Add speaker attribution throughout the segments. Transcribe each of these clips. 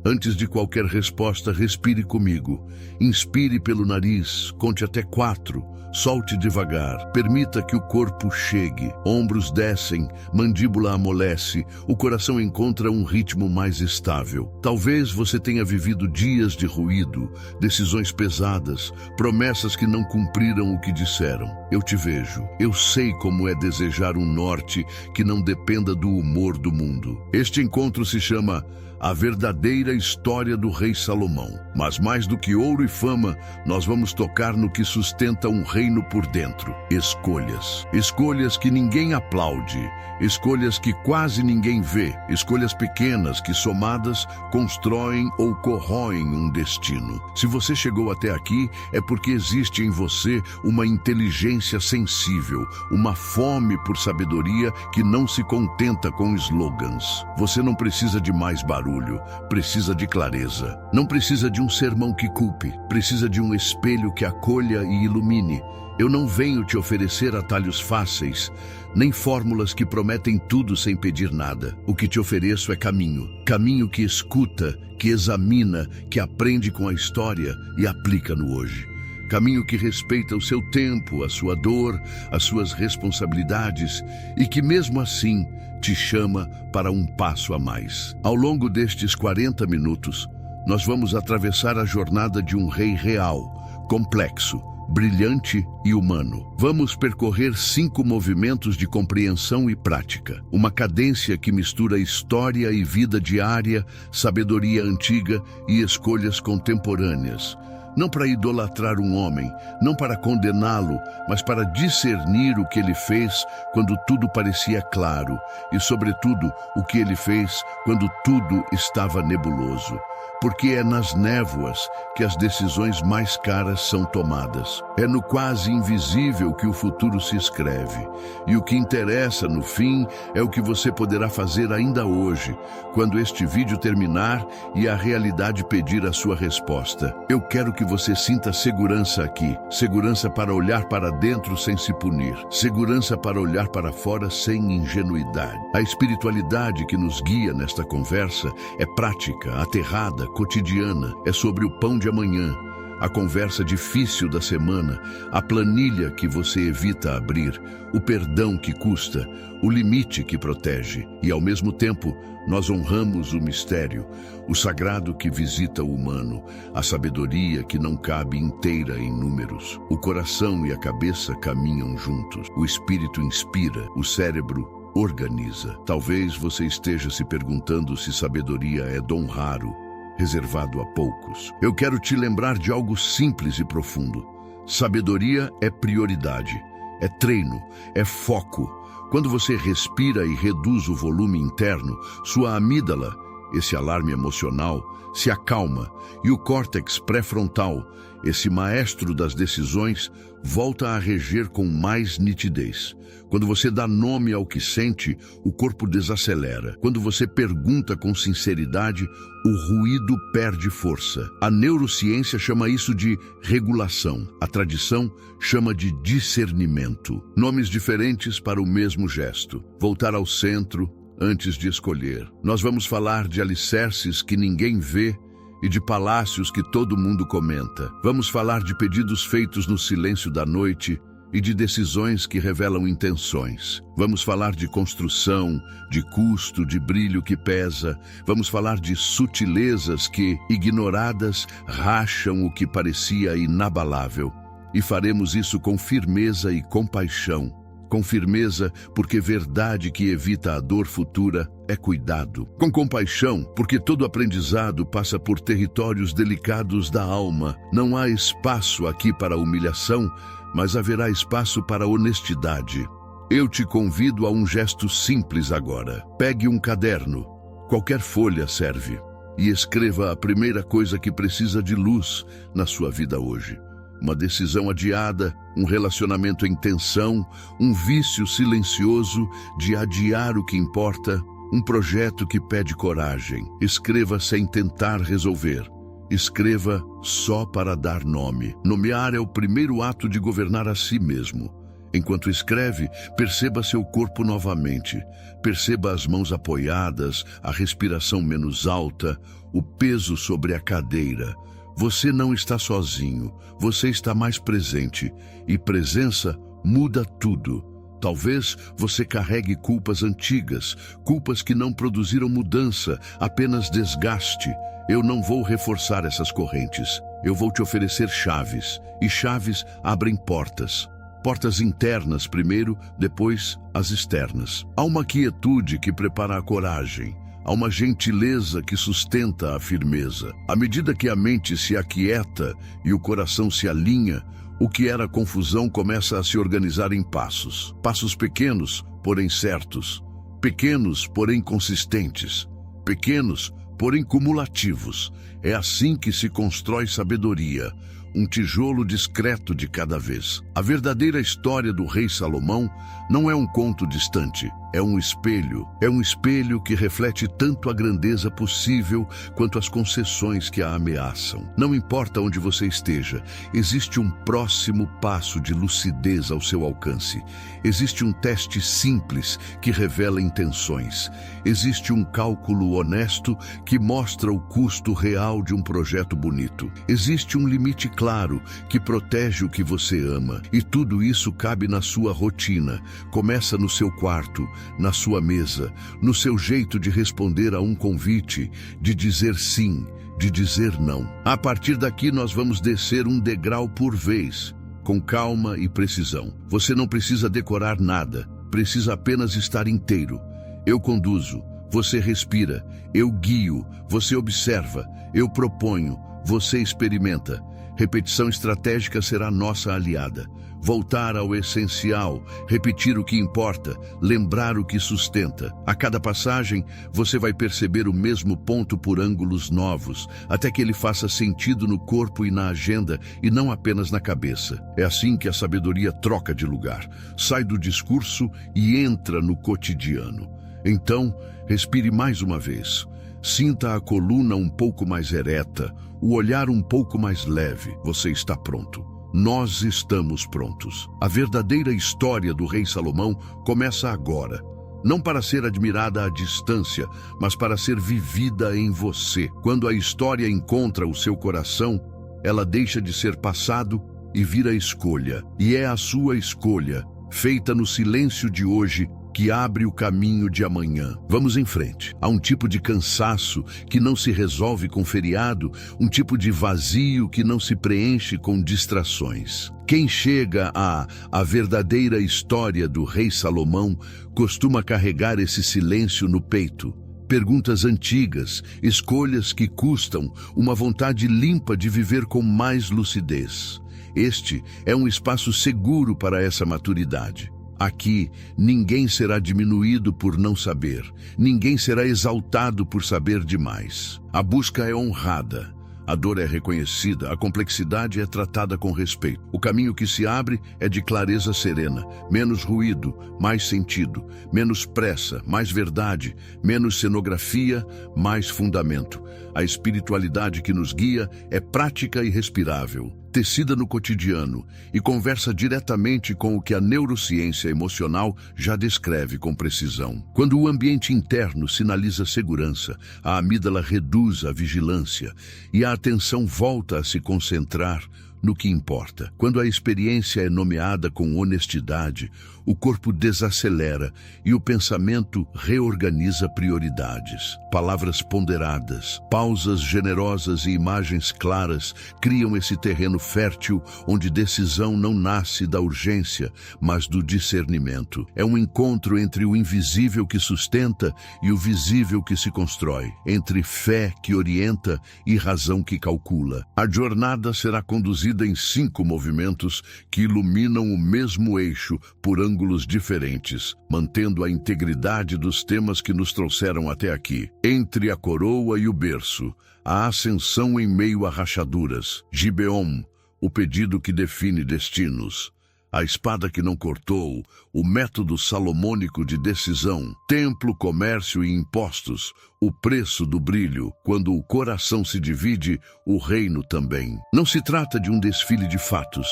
Speaker 1: Antes de qualquer resposta, respire comigo. Inspire pelo nariz, conte até 4. Solte devagar. Permita que o corpo chegue. Ombros descem, mandíbula amolece, o coração encontra um ritmo mais estável. Talvez você tenha vivido dias de ruído, decisões pesadas, promessas que não cumpriram o que disseram. Eu te vejo. Eu sei como é desejar um norte que não dependa do humor do mundo. Este encontro se chama A Verdadeira História do Rei Salomão. Mas mais do que ouro e fama, nós vamos tocar no que sustenta um reino por dentro. Escolhas. Escolhas que ninguém aplaude. Escolhas que quase ninguém vê. Escolhas pequenas que, somadas, constroem ou corroem um destino. Se você chegou até aqui, é porque existe em você uma inteligência sensível, uma fome por sabedoria que não se contenta com slogans. Você não precisa de mais barulho, precisa de clareza. Não precisa de um sermão que culpe, precisa de um espelho que acolha e ilumine. Eu não venho te oferecer atalhos fáceis, nem fórmulas que prometem tudo sem pedir nada. O que te ofereço é caminho. Caminho que escuta, que examina, que aprende com a história e aplica no hoje. Caminho que respeita o seu tempo, a sua dor, as suas responsabilidades e que mesmo assim te chama para um passo a mais. Ao longo destes 40 minutos, nós vamos atravessar a jornada de um rei real, complexo, brilhante e humano. Vamos percorrer 5 movimentos de compreensão e prática. Uma cadência que mistura história e vida diária, sabedoria antiga e escolhas contemporâneas. Não para idolatrar um homem, não para condená-lo, mas para discernir o que ele fez quando tudo parecia claro e, sobretudo, o que ele fez quando tudo estava nebuloso. Porque é nas névoas que as decisões mais caras são tomadas. É no quase invisível que o futuro se escreve. E o que interessa, no fim, é o que você poderá fazer ainda hoje, quando este vídeo terminar e a realidade pedir a sua resposta. Eu quero que você sinta segurança aqui. Segurança para olhar para dentro sem se punir. Segurança para olhar para fora sem ingenuidade. A espiritualidade que nos guia nesta conversa é prática, aterrada, cotidiana. É sobre o pão de amanhã, a conversa difícil da semana, a planilha que você evita abrir, o perdão que custa, o limite que protege. E ao mesmo tempo, nós honramos o mistério, o sagrado que visita o humano, a sabedoria que não cabe inteira em números. O coração e a cabeça caminham juntos. O espírito inspira, o cérebro organiza. Talvez você esteja se perguntando se sabedoria é dom raro, reservado a poucos. Eu quero te lembrar de algo simples e profundo. Sabedoria é prioridade, é treino, é foco. Quando você respira e reduz o volume interno, sua amígdala, esse alarme emocional, se acalma e o córtex pré-frontal, esse maestro das decisões, volta a reger com mais nitidez. Quando você dá nome ao que sente, o corpo desacelera. Quando você pergunta com sinceridade, o ruído perde força. A neurociência chama isso de regulação. A tradição chama de discernimento. Nomes diferentes para o mesmo gesto. Voltar ao centro antes de escolher. Nós vamos falar de alicerces que ninguém vê e de palácios que todo mundo comenta. Vamos falar de pedidos feitos no silêncio da noite e de decisões que revelam intenções. Vamos falar de construção, de custo, de brilho que pesa. Vamos falar de sutilezas que, ignoradas, racham o que parecia inabalável. E faremos isso com firmeza e compaixão. Com firmeza, porque verdade que evita a dor futura é cuidado. Com compaixão, porque todo aprendizado passa por territórios delicados da alma. Não há espaço aqui para humilhação, mas haverá espaço para honestidade. Eu te convido a um gesto simples agora. Pegue um caderno, qualquer folha serve, e escreva a primeira coisa que precisa de luz na sua vida hoje. Uma decisão adiada, um relacionamento em tensão, um vício silencioso de adiar o que importa, um projeto que pede coragem. Escreva sem tentar resolver. Escreva só para dar nome. Nomear é o primeiro ato de governar a si mesmo. Enquanto escreve, perceba seu corpo novamente. Perceba as mãos apoiadas, a respiração menos alta, o peso sobre a cadeira. Você não está sozinho, você está mais presente. E presença muda tudo. Talvez você carregue culpas antigas, culpas que não produziram mudança, apenas desgaste. Eu não vou reforçar essas correntes. Eu vou te oferecer chaves, e chaves abrem portas. Portas internas primeiro, depois as externas. Há uma quietude que prepara a coragem. Há uma gentileza que sustenta a firmeza. À medida que a mente se aquieta e o coração se alinha, o que era confusão começa a se organizar em passos. Passos pequenos, porém certos. Pequenos, porém consistentes. Pequenos, porém cumulativos. É assim que se constrói sabedoria. Um tijolo discreto de cada vez. A verdadeira história do rei Salomão não é um conto distante, é um espelho. É um espelho que reflete tanto a grandeza possível quanto as concessões que a ameaçam. Não importa onde você esteja, existe um próximo passo de lucidez ao seu alcance. Existe um teste simples que revela intenções. Existe um cálculo honesto que mostra o custo real de um projeto bonito. Existe um limite claro que protege o que você ama. E tudo isso cabe na sua rotina. Começa no seu quarto, na sua mesa, no seu jeito de responder a um convite, de dizer sim, de dizer não. A partir daqui nós vamos descer um degrau por vez, com calma e precisão. Você não precisa decorar nada, precisa apenas estar inteiro. Eu conduzo, você respira, eu guio, você observa, eu proponho, você experimenta. Repetição estratégica será nossa aliada. Voltar ao essencial, repetir o que importa, lembrar o que sustenta. A cada passagem, você vai perceber o mesmo ponto por ângulos novos, até que ele faça sentido no corpo e na agenda, e não apenas na cabeça. É assim que a sabedoria troca de lugar, sai do discurso e entra no cotidiano. Então, respire mais uma vez. Sinta a coluna um pouco mais ereta, o olhar um pouco mais leve. Você está pronto. Nós estamos prontos. A verdadeira história do rei Salomão começa agora. Não para ser admirada à distância, mas para ser vivida em você. Quando a história encontra o seu coração, ela deixa de ser passado e vira escolha. E é a sua escolha, feita no silêncio de hoje, que abre o caminho de amanhã. Vamos em frente. Há um tipo de cansaço que não se resolve com feriado, um tipo de vazio que não se preenche com distrações. Quem chega a verdadeira história do rei Salomão costuma carregar esse silêncio no peito. Perguntas antigas, escolhas que custam, uma vontade limpa de viver com mais lucidez. Este é um espaço seguro para essa maturidade. Aqui, ninguém será diminuído por não saber. Ninguém será exaltado por saber demais. A busca é honrada. A dor é reconhecida, a complexidade é tratada com respeito. O caminho que se abre é de clareza serena, menos ruído, mais sentido, menos pressa, mais verdade, menos cenografia, mais fundamento. A espiritualidade que nos guia é prática e respirável, tecida no cotidiano e conversa diretamente com o que a neurociência emocional já descreve com precisão. Quando o ambiente interno sinaliza segurança, a amígdala reduz a vigilância e a atenção volta a se concentrar no que importa. Quando a experiência é nomeada com honestidade, o corpo desacelera e o pensamento reorganiza prioridades. Palavras ponderadas, pausas generosas e imagens claras criam esse terreno fértil onde decisão não nasce da urgência, mas do discernimento. É um encontro entre o invisível que sustenta e o visível que se constrói, entre fé que orienta e razão que calcula. A jornada será conduzida em 5 movimentos que iluminam o mesmo eixo por ângulos diferentes, mantendo a integridade dos temas que nos trouxeram até aqui. Entre a coroa e o berço, a ascensão em meio a rachaduras. Gibeon, o pedido que define destinos. a espada que não cortou, o método salomônico de decisão, templo, comércio e impostos, o preço do brilho. Quando o coração se divide, o reino também. Não se trata de um desfile de fatos,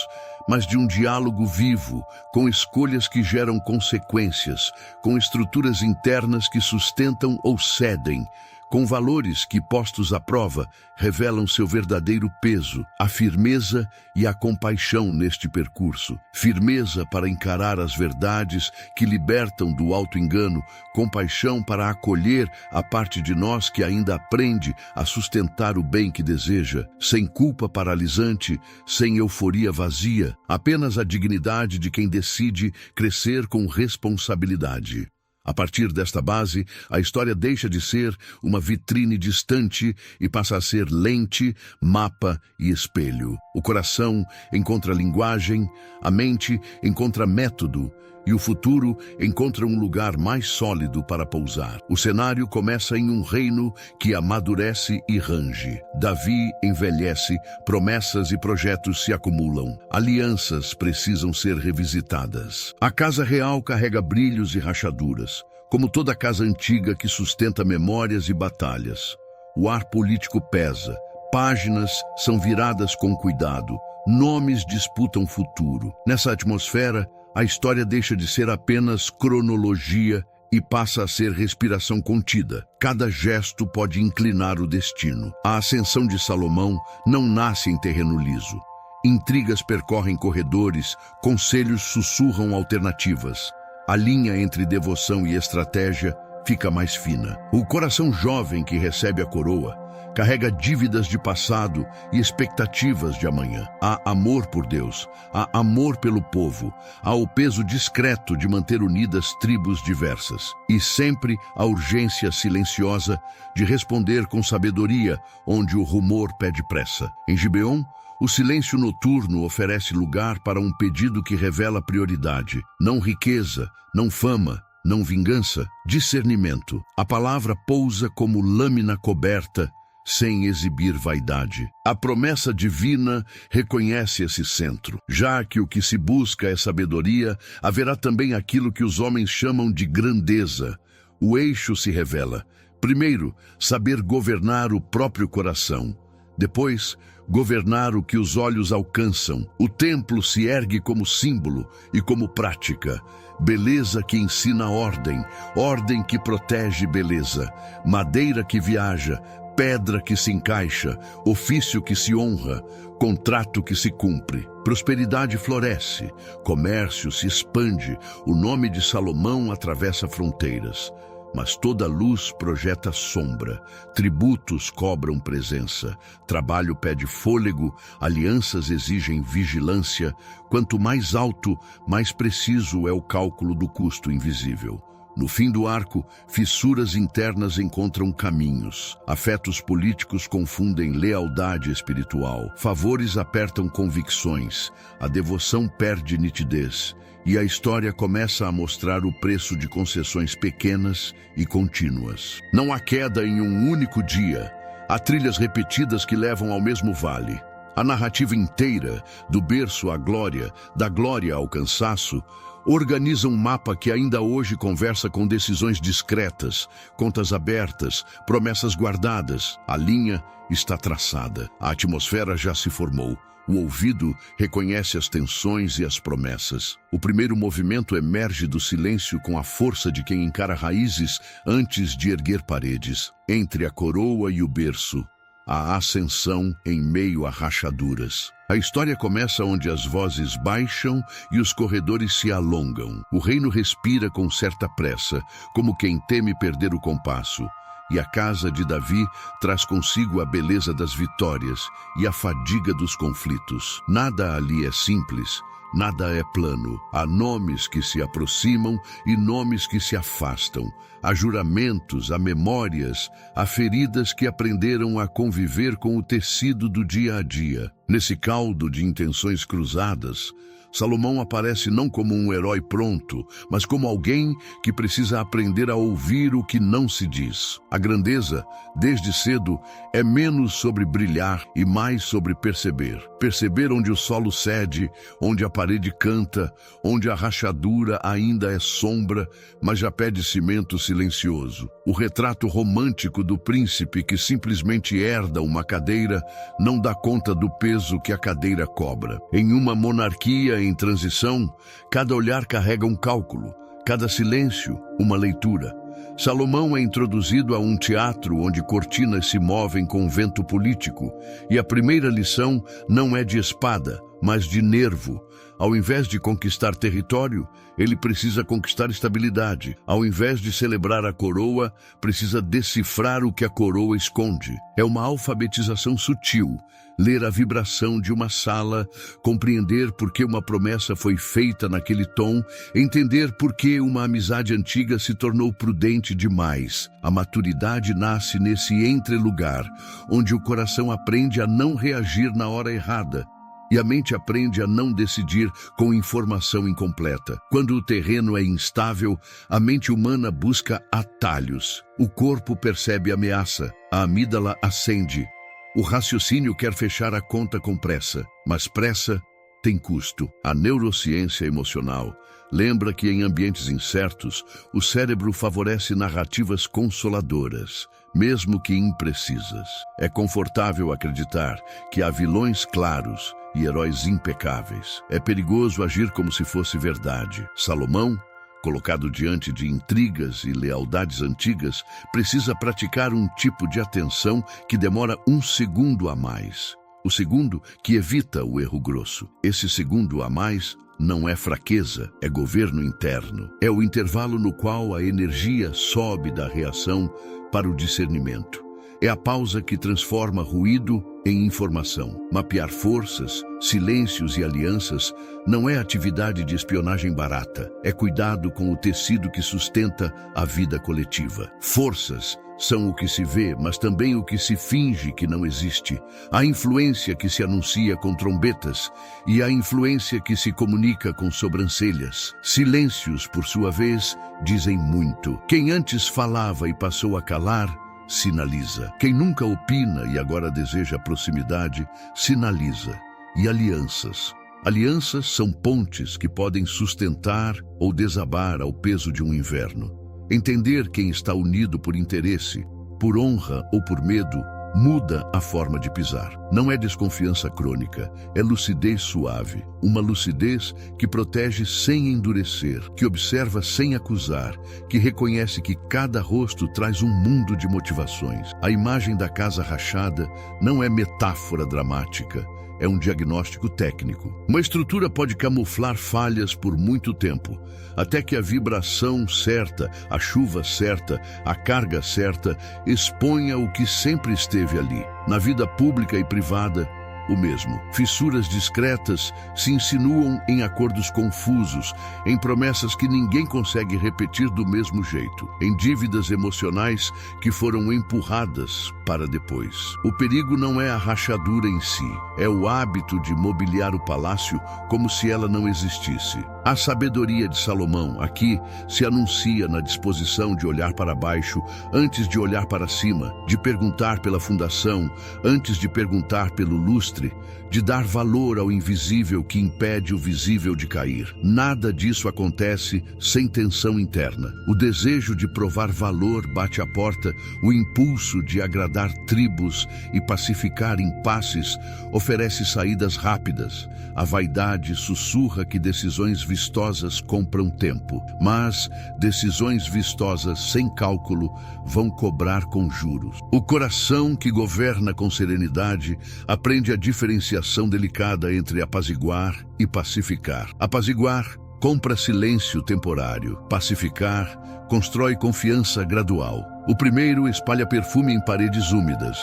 Speaker 1: mas de um diálogo vivo, com escolhas que geram consequências, com estruturas internas que sustentam ou cedem, com valores que, postos à prova, revelam seu verdadeiro peso, a firmeza e a compaixão neste percurso. Firmeza para encarar as verdades que libertam do auto-engano, compaixão para acolher a parte de nós que ainda aprende a sustentar o bem que deseja, sem culpa paralisante, sem euforia vazia, apenas a dignidade de quem decide crescer com responsabilidade. A partir desta base, a história deixa de ser uma vitrine distante e passa a ser lente, mapa e espelho. O coração encontra linguagem, a mente encontra método e o futuro encontra um lugar mais sólido para pousar. O cenário começa em um reino que amadurece e range. Davi envelhece, promessas e projetos se acumulam. Alianças precisam ser revisitadas. A casa real carrega brilhos e rachaduras, como toda casa antiga que sustenta memórias e batalhas. O ar político pesa, páginas são viradas com cuidado, nomes disputam futuro. Nessa atmosfera, a história deixa de ser apenas cronologia e passa a ser respiração contida. Cada gesto pode inclinar o destino. A ascensão de Salomão não nasce em terreno liso. Intrigas percorrem corredores, conselhos sussurram alternativas. A linha entre devoção e estratégia fica mais fina. O coração jovem que recebe a coroa carrega dívidas de passado e expectativas de amanhã. Há amor por Deus, há amor pelo povo, há o peso discreto de manter unidas tribos diversas. E sempre a urgência silenciosa de responder com sabedoria onde o rumor pede pressa. Em Gibeon, o silêncio noturno oferece lugar para um pedido que revela prioridade. Não riqueza, não fama, não vingança, discernimento. A palavra pousa como lâmina coberta, sem exibir vaidade. A promessa divina reconhece esse centro. Já que o que se busca é sabedoria, haverá também aquilo que os homens chamam de grandeza. O eixo se revela. Primeiro, saber governar o próprio coração. Depois, governar o que os olhos alcançam. O templo se ergue como símbolo e como prática. Beleza que ensina ordem, ordem que protege beleza, madeira que viaja, pedra que se encaixa, ofício que se honra, contrato que se cumpre. Prosperidade floresce, comércio se expande, o nome de Salomão atravessa fronteiras. Mas toda luz projeta sombra, tributos cobram presença, trabalho pede fôlego, alianças exigem vigilância. Quanto mais alto, mais preciso é o cálculo do custo invisível. No fim do arco, fissuras internas encontram caminhos. Afetos políticos confundem lealdade espiritual. Favores apertam convicções. A devoção perde nitidez. E a história começa a mostrar o preço de concessões pequenas e contínuas. Não há queda em um único dia. Há trilhas repetidas que levam ao mesmo vale. A narrativa inteira, do berço à glória, da glória ao cansaço, organiza um mapa que ainda hoje conversa com decisões discretas, contas abertas, promessas guardadas. A linha está traçada, a atmosfera já se formou. O ouvido reconhece as tensões e as promessas. O primeiro movimento emerge do silêncio com a força de quem encara raízes antes de erguer paredes. Entre a coroa e o berço, a ascensão em meio a rachaduras. A história começa onde as vozes baixam e os corredores se alongam. O reino respira com certa pressa, como quem teme perder o compasso. E a casa de Davi traz consigo a beleza das vitórias e a fadiga dos conflitos. Nada ali é simples, nada é plano. Há nomes que se aproximam e nomes que se afastam. Há juramentos, há memórias, há feridas que aprenderam a conviver com o tecido do dia a dia. Nesse caldo de intenções cruzadas, Salomão aparece não como um herói pronto, mas como alguém que precisa aprender a ouvir o que não se diz. A grandeza, desde cedo, é menos sobre brilhar e mais sobre perceber. Perceber onde o solo cede, onde a parede canta, onde a rachadura ainda é sombra, mas já pede cimento silencioso. O retrato romântico do príncipe que simplesmente herda uma cadeira não dá conta do peso que a cadeira cobra. Em uma monarquia em transição, cada olhar carrega um cálculo, cada silêncio, uma leitura. Salomão é introduzido a um teatro onde cortinas se movem com vento político, e a primeira lição não é de espada, mas de nervo. Ao invés de conquistar território, ele precisa conquistar estabilidade. Ao invés de celebrar a coroa, precisa decifrar o que a coroa esconde. É uma alfabetização sutil. Ler a vibração de uma sala, compreender por que uma promessa foi feita naquele tom, entender por que uma amizade antiga se tornou prudente demais. A maturidade nasce nesse entrelugar, onde o coração aprende a não reagir na hora errada. E a mente aprende a não decidir com informação incompleta. Quando o terreno é instável, a mente humana busca atalhos. O corpo percebe ameaça, a amígdala acende. O raciocínio quer fechar a conta com pressa, mas pressa tem custo. A neurociência emocional lembra que em ambientes incertos, o cérebro favorece narrativas consoladoras, mesmo que imprecisas. É confortável acreditar que há vilões claros e heróis impecáveis. É perigoso agir como se fosse verdade. Salomão, colocado diante de intrigas e lealdades antigas, precisa praticar um tipo de atenção que demora um segundo a mais. O segundo que evita o erro grosso. Esse segundo a mais não é fraqueza, é governo interno. É o intervalo no qual a energia sobe da reação para o discernimento. É a pausa que transforma ruído em informação. Mapear forças, silêncios e alianças não é atividade de espionagem barata. É cuidado com o tecido que sustenta a vida coletiva. Forças são o que se vê, mas também o que se finge que não existe. A influência que se anuncia com trombetas e a influência que se comunica com sobrancelhas. Silêncios, por sua vez, dizem muito. Quem antes falava e passou a calar, sinaliza. Quem nunca opina e agora deseja proximidade, sinaliza. E alianças. Alianças são pontes que podem sustentar ou desabar ao peso de um inverno. Entender quem está unido por interesse, por honra ou por medo, muda a forma de pisar. Não é desconfiança crônica, é lucidez suave. Uma lucidez que protege sem endurecer, que observa sem acusar, que reconhece que cada rosto traz um mundo de motivações. A imagem da casa rachada não é metáfora dramática, é um diagnóstico técnico. Uma estrutura pode camuflar falhas por muito tempo, até que a vibração certa, a chuva certa, a carga certa, exponha o que sempre esteve ali. Na vida pública e privada, o mesmo. Fissuras discretas se insinuam em acordos confusos, em promessas que ninguém consegue repetir do mesmo jeito, em dívidas emocionais que foram empurradas para depois. O perigo não é a rachadura em si, é o hábito de mobiliar o palácio como se ela não existisse. A sabedoria de Salomão aqui se anuncia na disposição de olhar para baixo antes de olhar para cima, de perguntar pela fundação antes de perguntar pelo lustre, de dar valor ao invisível que impede o visível de cair. Nada disso acontece sem tensão interna. O desejo de provar valor bate à porta, o impulso de agradar tribos e pacificar impasses oferece saídas rápidas. A vaidade sussurra que decisões vistosas compram tempo, mas decisões vistosas sem cálculo vão cobrar com juros. O coração que governa com serenidade aprende a diferenciação delicada entre apaziguar e pacificar. Apaziguar compra silêncio temporário. Pacificar constrói confiança gradual. O primeiro espalha perfume em paredes úmidas.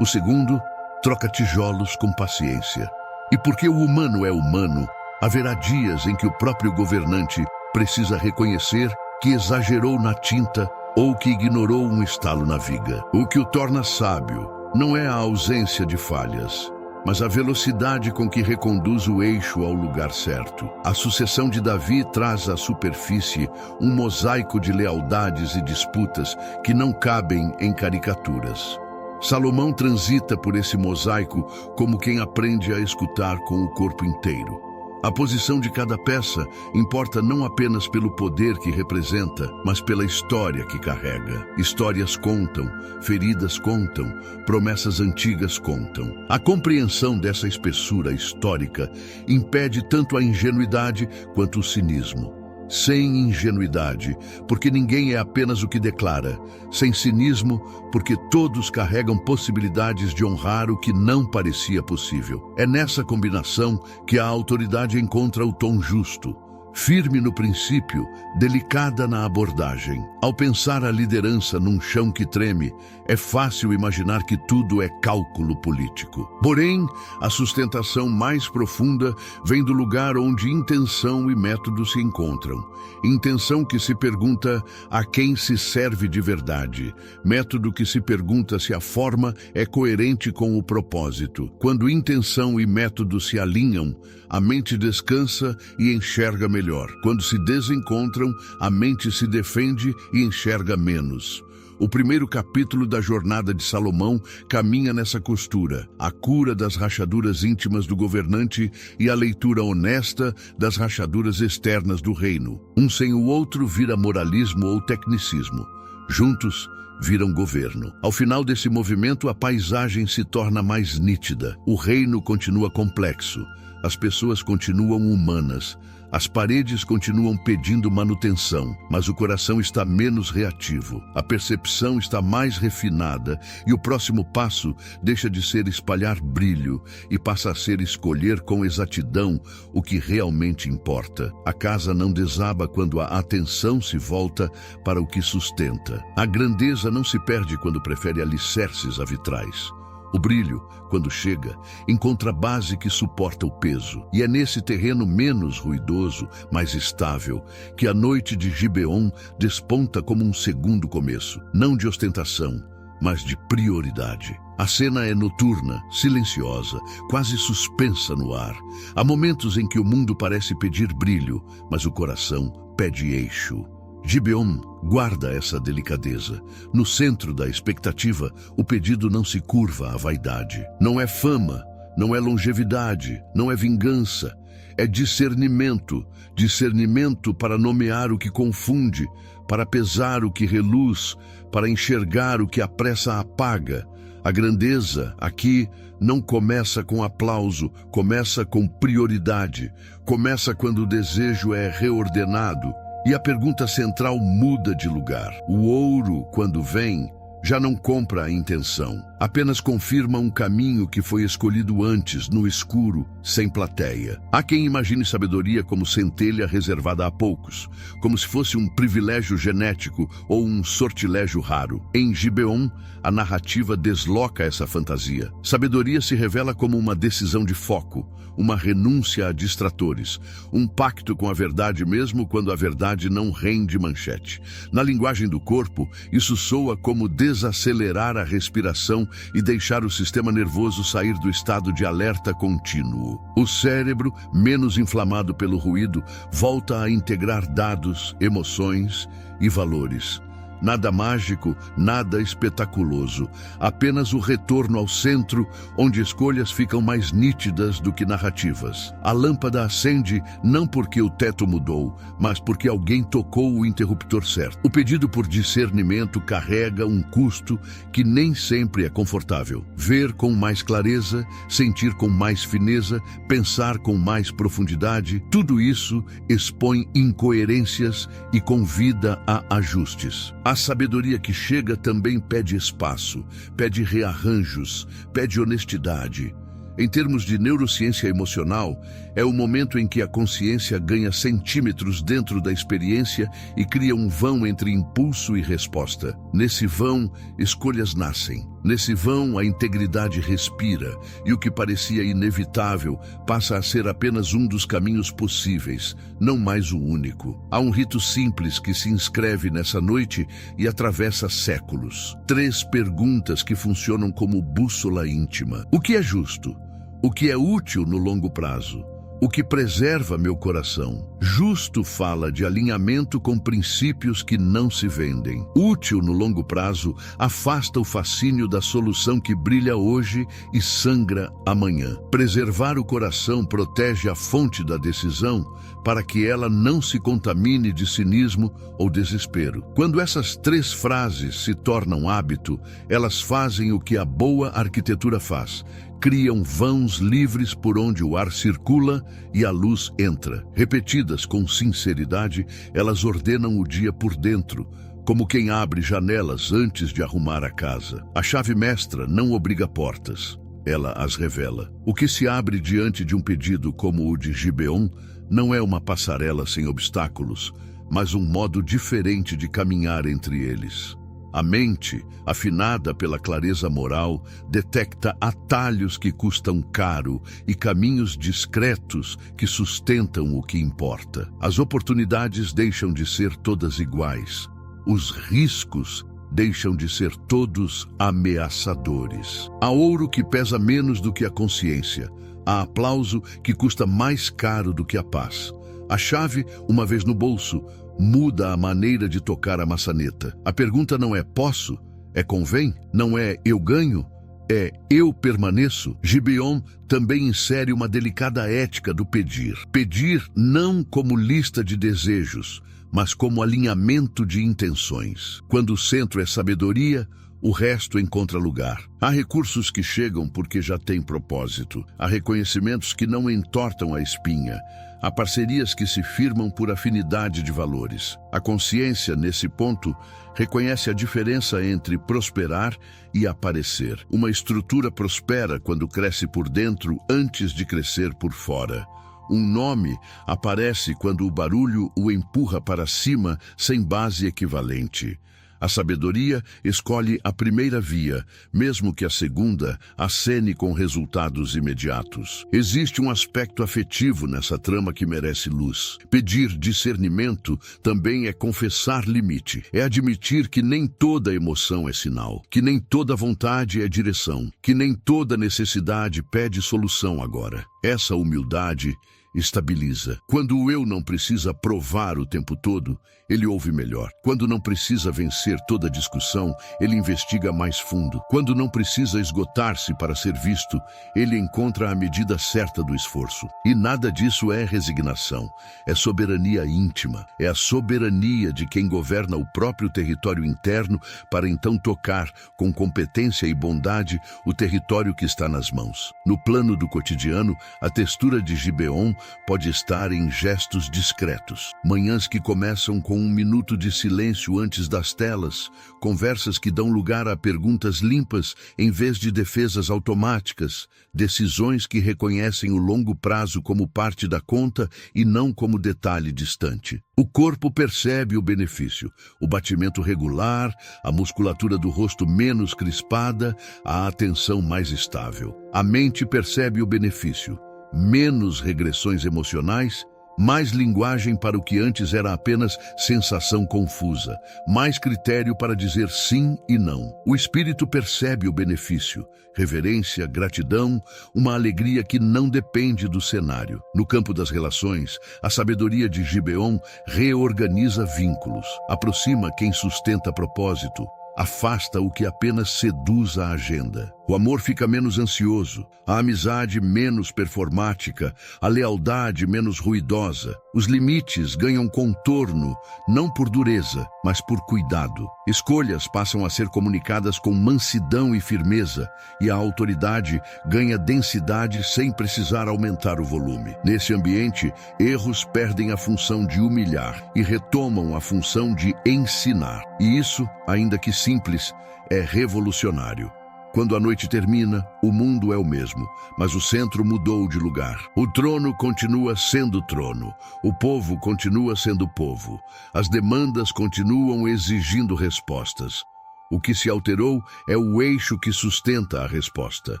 Speaker 1: O segundo troca tijolos com paciência. E porque o humano é humano, haverá dias em que o próprio governante precisa reconhecer que exagerou na tinta ou que ignorou um estalo na viga. O que o torna sábio não é a ausência de falhas, mas a velocidade com que reconduz o eixo ao lugar certo. A sucessão de Davi traz à superfície um mosaico de lealdades e disputas que não cabem em caricaturas. Salomão transita por esse mosaico como quem aprende a escutar com o corpo inteiro. A posição de cada peça importa não apenas pelo poder que representa, mas pela história que carrega. Histórias contam, feridas contam, promessas antigas contam. A compreensão dessa espessura histórica impede tanto a ingenuidade quanto o cinismo. Sem ingenuidade, porque ninguém é apenas o que declara. Sem cinismo, porque todos carregam possibilidades de honrar o que não parecia possível. É nessa combinação que a autoridade encontra o tom justo. Firme no princípio, delicada na abordagem. Ao pensar a liderança num chão que treme, é fácil imaginar que tudo é cálculo político. Porém, a sustentação mais profunda vem do lugar onde intenção e método se encontram. Intenção que se pergunta a quem se serve de verdade. Método que se pergunta se a forma é coerente com o propósito. Quando intenção e método se alinham, a mente descansa e enxerga melhor. Quando se desencontram, a mente se defende e enxerga menos. O primeiro capítulo da jornada de Salomão caminha nessa costura, a cura das rachaduras íntimas do governante e a leitura honesta das rachaduras externas do reino. Um sem o outro vira moralismo ou tecnicismo. Juntos, viram governo. Ao final desse movimento, a paisagem se torna mais nítida. O reino continua complexo. As pessoas continuam humanas. As paredes continuam pedindo manutenção, mas o coração está menos reativo. A percepção está mais refinada e o próximo passo deixa de ser espalhar brilho e passa a ser escolher com exatidão o que realmente importa. A casa não desaba quando a atenção se volta para o que sustenta. A grandeza não se perde quando prefere alicerces a vitrais. O brilho, quando chega, encontra a base que suporta o peso. E é nesse terreno menos ruidoso, mais estável, que a noite de Gibeon desponta como um segundo começo. Não de ostentação, mas de prioridade. A cena é noturna, silenciosa, quase suspensa no ar. Há momentos em que o mundo parece pedir brilho, mas o coração pede eixo. Gibeon guarda essa delicadeza. No centro da expectativa, o pedido não se curva à vaidade. Não é fama, não é longevidade, não é vingança. É discernimento. Discernimento para nomear o que confunde, para pesar o que reluz, para enxergar o que a pressa apaga. A grandeza, aqui, não começa com aplauso, começa com prioridade. Começa quando o desejo é reordenado. E a pergunta central muda de lugar. O ouro, quando vem, já não compra a intenção. Apenas confirma um caminho que foi escolhido antes, no escuro, sem plateia. Há quem imagine sabedoria como centelha reservada a poucos, como se fosse um privilégio genético ou um sortilégio raro. Em Gibeon, a narrativa desloca essa fantasia. Sabedoria se revela como uma decisão de foco, uma renúncia a distratores, um pacto com a verdade mesmo quando a verdade não rende manchete. Na linguagem do corpo, isso soa como desacelerar a respiração e deixar o sistema nervoso sair do estado de alerta contínuo. O cérebro, menos inflamado pelo ruído, volta a integrar dados, emoções e valores. Nada mágico, nada espetaculoso, apenas o retorno ao centro, onde escolhas ficam mais nítidas do que narrativas. A lâmpada acende não porque o teto mudou, mas porque alguém tocou o interruptor certo. O pedido por discernimento carrega um custo que nem sempre é confortável. Ver com mais clareza, sentir com mais fineza, pensar com mais profundidade, tudo isso expõe incoerências e convida a ajustes. A sabedoria que chega também pede espaço, pede rearranjos, pede honestidade. Em termos de neurociência emocional, é o momento em que a consciência ganha centímetros dentro da experiência e cria um vão entre impulso e resposta. Nesse vão, escolhas nascem. Nesse vão, a integridade respira, e o que parecia inevitável passa a ser apenas um dos caminhos possíveis, não mais o único. Há um rito simples que se inscreve nessa noite e atravessa séculos. 3 perguntas que funcionam como bússola íntima. O que é justo? O que é útil no longo prazo? O que preserva meu coração? Justo fala de alinhamento com princípios que não se vendem. Útil no longo prazo afasta o fascínio da solução que brilha hoje e sangra amanhã. Preservar o coração protege a fonte da decisão para que ela não se contamine de cinismo ou desespero. Quando essas 3 frases se tornam hábito, elas fazem o que a boa arquitetura faz. Criam vãos livres por onde o ar circula e a luz entra. Repetidas com sinceridade, elas ordenam o dia por dentro, como quem abre janelas antes de arrumar a casa. A chave mestra não obriga portas, ela as revela. O que se abre diante de um pedido como o de Gibeon não é uma passarela sem obstáculos, mas um modo diferente de caminhar entre eles. A mente, afinada pela clareza moral, detecta atalhos que custam caro e caminhos discretos que sustentam o que importa. As oportunidades deixam de ser todas iguais. Os riscos deixam de ser todos ameaçadores. Há ouro que pesa menos do que a consciência. Há aplauso que custa mais caro do que a paz. A chave, uma vez no bolso, muda a maneira de tocar a maçaneta. A pergunta não é posso, é convém, não é eu ganho, é eu permaneço. Gibeon também insere uma delicada ética do pedir. Pedir não como lista de desejos, mas como alinhamento de intenções. Quando o centro é sabedoria, o resto encontra lugar. Há recursos que chegam porque já têm propósito. Há reconhecimentos que não entortam a espinha. Há parcerias que se firmam por afinidade de valores. A consciência, nesse ponto, reconhece a diferença entre prosperar e aparecer. Uma estrutura prospera quando cresce por dentro antes de crescer por fora. Um nome aparece quando o barulho o empurra para cima sem base equivalente. A sabedoria escolhe a primeira via, mesmo que a segunda acene com resultados imediatos. Existe um aspecto afetivo nessa trama que merece luz. Pedir discernimento também é confessar limite. É admitir que nem toda emoção é sinal, que nem toda vontade é direção, que nem toda necessidade pede solução agora. Essa humildade estabiliza. Quando o eu não precisa provar o tempo todo, ele ouve melhor. Quando não precisa vencer toda discussão, ele investiga mais fundo. Quando não precisa esgotar-se para ser visto, ele encontra a medida certa do esforço. E nada disso é resignação. É soberania íntima. É a soberania de quem governa o próprio território interno para então tocar, com competência e bondade, o território que está nas mãos. No plano do cotidiano, a textura de Gibeon pode estar em gestos discretos. Manhãs que começam com 1 minuto de silêncio antes das telas, conversas que dão lugar a perguntas limpas em vez de defesas automáticas, decisões que reconhecem o longo prazo como parte da conta e não como detalhe distante. O corpo percebe o benefício, o batimento regular, a musculatura do rosto menos crispada, a atenção mais estável. A mente percebe o benefício, menos regressões emocionais, mais linguagem para o que antes era apenas sensação confusa, mais critério para dizer sim e não. O espírito percebe o benefício, reverência, gratidão, uma alegria que não depende do cenário. No campo das relações, a sabedoria de Gibeon reorganiza vínculos, aproxima quem sustenta propósito, afasta o que apenas seduz a agenda. O amor fica menos ansioso, a amizade menos performática, a lealdade menos ruidosa. Os limites ganham contorno, não por dureza, mas por cuidado. Escolhas passam a ser comunicadas com mansidão e firmeza, e a autoridade ganha densidade sem precisar aumentar o volume. Nesse ambiente, erros perdem a função de humilhar e retomam a função de ensinar. E isso, ainda que simples, é revolucionário. Quando a noite termina, o mundo é o mesmo, mas o centro mudou de lugar. O trono continua sendo trono, o povo continua sendo povo, as demandas continuam exigindo respostas. O que se alterou é o eixo que sustenta a resposta.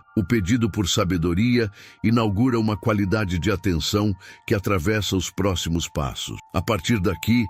Speaker 1: O pedido por sabedoria inaugura uma qualidade de atenção que atravessa os próximos passos. A partir daqui,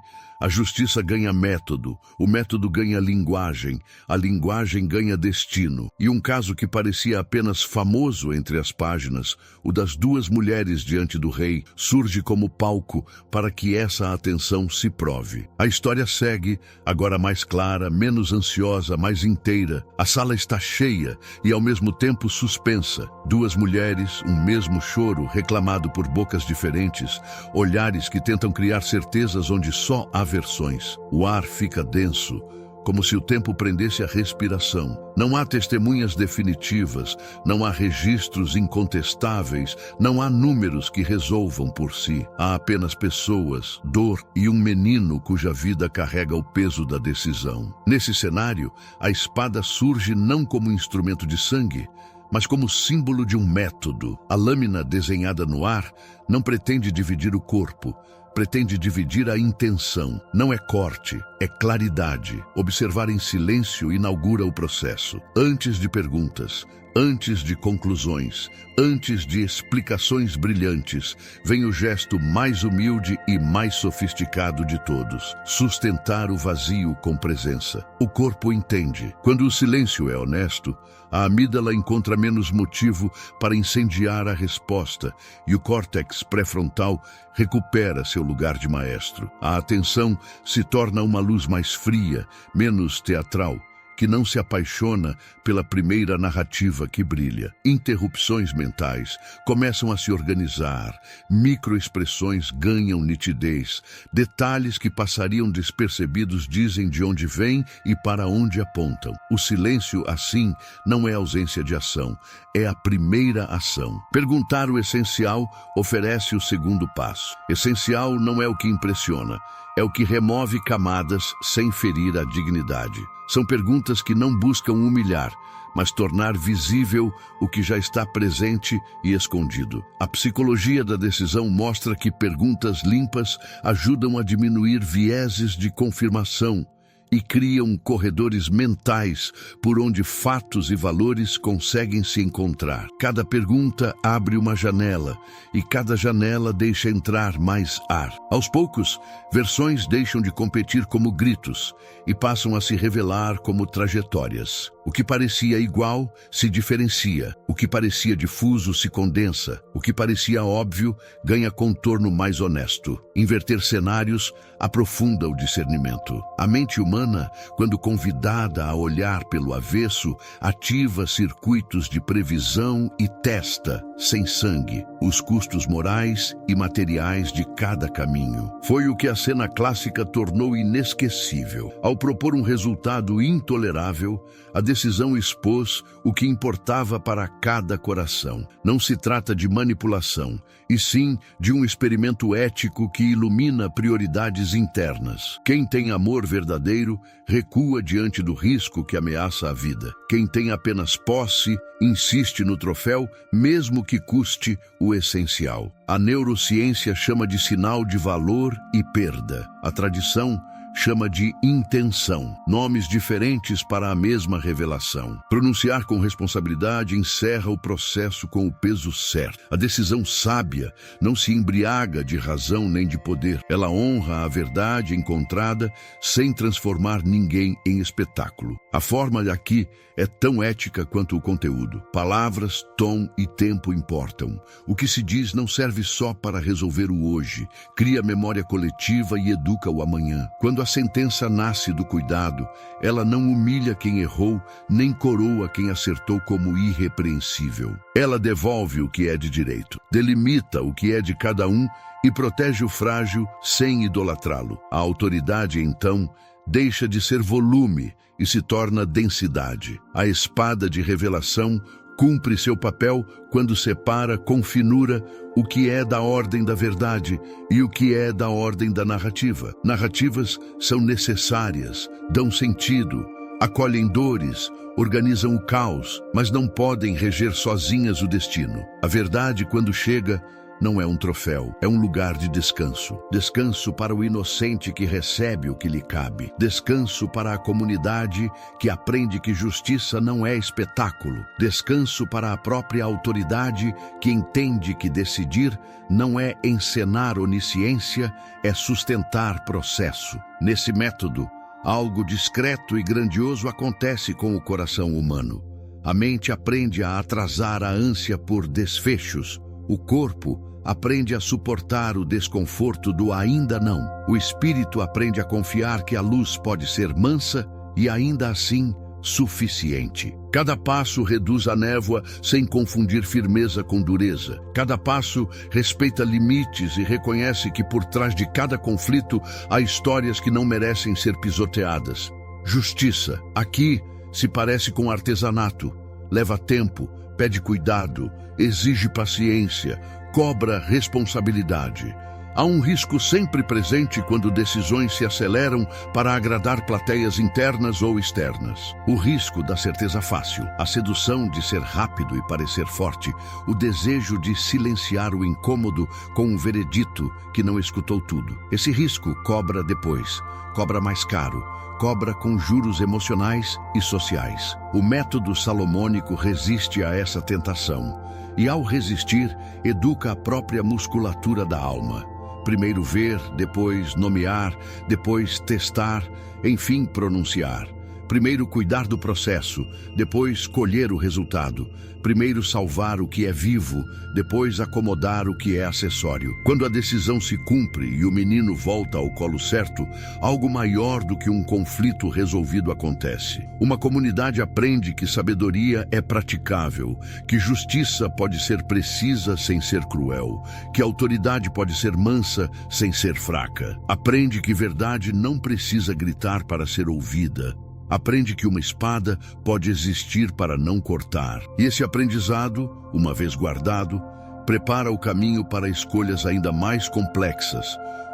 Speaker 1: A justiça ganha método, o método ganha linguagem, a linguagem ganha destino. E um caso que parecia apenas famoso entre as páginas, o das duas mulheres diante do rei, surge como palco para que essa atenção se prove. A história segue, agora mais clara, menos ansiosa, mais inteira. A sala está cheia e ao mesmo tempo suspensa. Duas mulheres, um mesmo choro reclamado por bocas diferentes, olhares que tentam criar certezas onde só há versões. O ar fica denso, como se o tempo prendesse a respiração. Não há testemunhas definitivas, não há registros incontestáveis, não há números que resolvam por si. Há apenas pessoas, dor e um menino cuja vida carrega o peso da decisão. Nesse cenário, a espada surge não como instrumento de sangue, mas como símbolo de um método. A lâmina desenhada no ar não pretende dividir o corpo, pretende dividir a intenção. Não é corte, é claridade. Observar em silêncio inaugura o processo. Antes de perguntas, antes de conclusões, antes de explicações brilhantes, vem o gesto mais humilde e mais sofisticado de todos: sustentar o vazio com presença. O corpo entende. Quando o silêncio é honesto, a amígdala encontra menos motivo para incendiar a resposta e o córtex pré-frontal recupera seu lugar de maestro. A atenção se torna uma luz mais fria, menos teatral, que não se apaixona pela primeira narrativa que brilha. Interrupções mentais começam a se organizar, microexpressões ganham nitidez, detalhes que passariam despercebidos dizem de onde vêm e para onde apontam. O silêncio, assim, não é ausência de ação, é a primeira ação. Perguntar o essencial oferece o segundo passo. Essencial não é o que impressiona, é o que remove camadas sem ferir a dignidade. São perguntas que não buscam humilhar, mas tornar visível o que já está presente e escondido. A psicologia da decisão mostra que perguntas limpas ajudam a diminuir vieses de confirmação e criam corredores mentais por onde fatos e valores conseguem se encontrar. Cada pergunta abre uma janela e cada janela deixa entrar mais ar. Aos poucos, versões deixam de competir como gritos e passam a se revelar como trajetórias. O que parecia igual se diferencia, o que parecia difuso se condensa, o que parecia óbvio ganha contorno mais honesto. Inverter cenários aprofunda o discernimento. A mente humana, quando convidada a olhar pelo avesso, ativa circuitos de previsão e testa, sem sangue, os custos morais e materiais de cada caminho. Foi o que a cena clássica tornou inesquecível. Ao propor um resultado intolerável, a decisão expôs o que importava para cada coração. Não se trata de manipulação, e sim de um experimento ético que ilumina prioridades internas. Quem tem amor verdadeiro recua diante do risco que ameaça a vida. Quem tem apenas posse insiste no troféu, mesmo que custe o essencial. A neurociência chama de sinal de valor e perda. A tradição chama de intenção, nomes diferentes para a mesma revelação. Pronunciar com responsabilidade encerra o processo com o peso certo. A decisão sábia não se embriaga de razão nem de poder. Ela honra a verdade encontrada sem transformar ninguém em espetáculo. A forma aqui é tão ética quanto o conteúdo. Palavras, tom e tempo importam. O que se diz não serve só para resolver o hoje, cria memória coletiva e educa o amanhã. Quando a sentença nasce do cuidado, ela não humilha quem errou, nem coroa quem acertou como irrepreensível. Ela devolve o que é de direito, delimita o que é de cada um e protege o frágil sem idolatrá-lo. A autoridade, então, deixa de ser volume e se torna densidade. A espada de revelação cumpre seu papel quando separa com finura o que é da ordem da verdade e o que é da ordem da narrativa. Narrativas são necessárias, dão sentido, acolhem dores, organizam o caos, mas não podem reger sozinhas o destino. A verdade, quando chega, não é um troféu, é um lugar de descanso. Descanso para o inocente que recebe o que lhe cabe. Descanso para a comunidade que aprende que justiça não é espetáculo. Descanso para a própria autoridade que entende que decidir não é encenar onisciência, é sustentar processo. Nesse método, algo discreto e grandioso acontece com o coração humano. A mente aprende a atrasar a ânsia por desfechos. O corpo aprende a suportar o desconforto do ainda não. O espírito aprende a confiar que a luz pode ser mansa e ainda assim suficiente. Cada passo reduz a névoa sem confundir firmeza com dureza. Cada passo respeita limites e reconhece que por trás de cada conflito há histórias que não merecem ser pisoteadas. Justiça, aqui, se parece com artesanato. Leva tempo, pede cuidado, exige paciência, cobra responsabilidade. Há um risco sempre presente quando decisões se aceleram para agradar plateias internas ou externas. O risco da certeza fácil, a sedução de ser rápido e parecer forte, o desejo de silenciar o incômodo com um veredito que não escutou tudo. Esse risco cobra depois, cobra mais caro, cobra com juros emocionais e sociais. O método salomônico resiste a essa tentação e, ao resistir, educa a própria musculatura da alma. Primeiro ver, depois nomear, depois testar, enfim pronunciar. Primeiro cuidar do processo, depois colher o resultado. Primeiro salvar o que é vivo, depois acomodar o que é acessório. Quando a decisão se cumpre e o menino volta ao colo certo, algo maior do que um conflito resolvido acontece. Uma comunidade aprende que sabedoria é praticável, que justiça pode ser precisa sem ser cruel, que autoridade pode ser mansa sem ser fraca. Aprende que verdade não precisa gritar para ser ouvida. Aprende que uma espada pode existir para não cortar. E esse aprendizado, uma vez guardado, prepara o caminho para escolhas ainda mais complexas,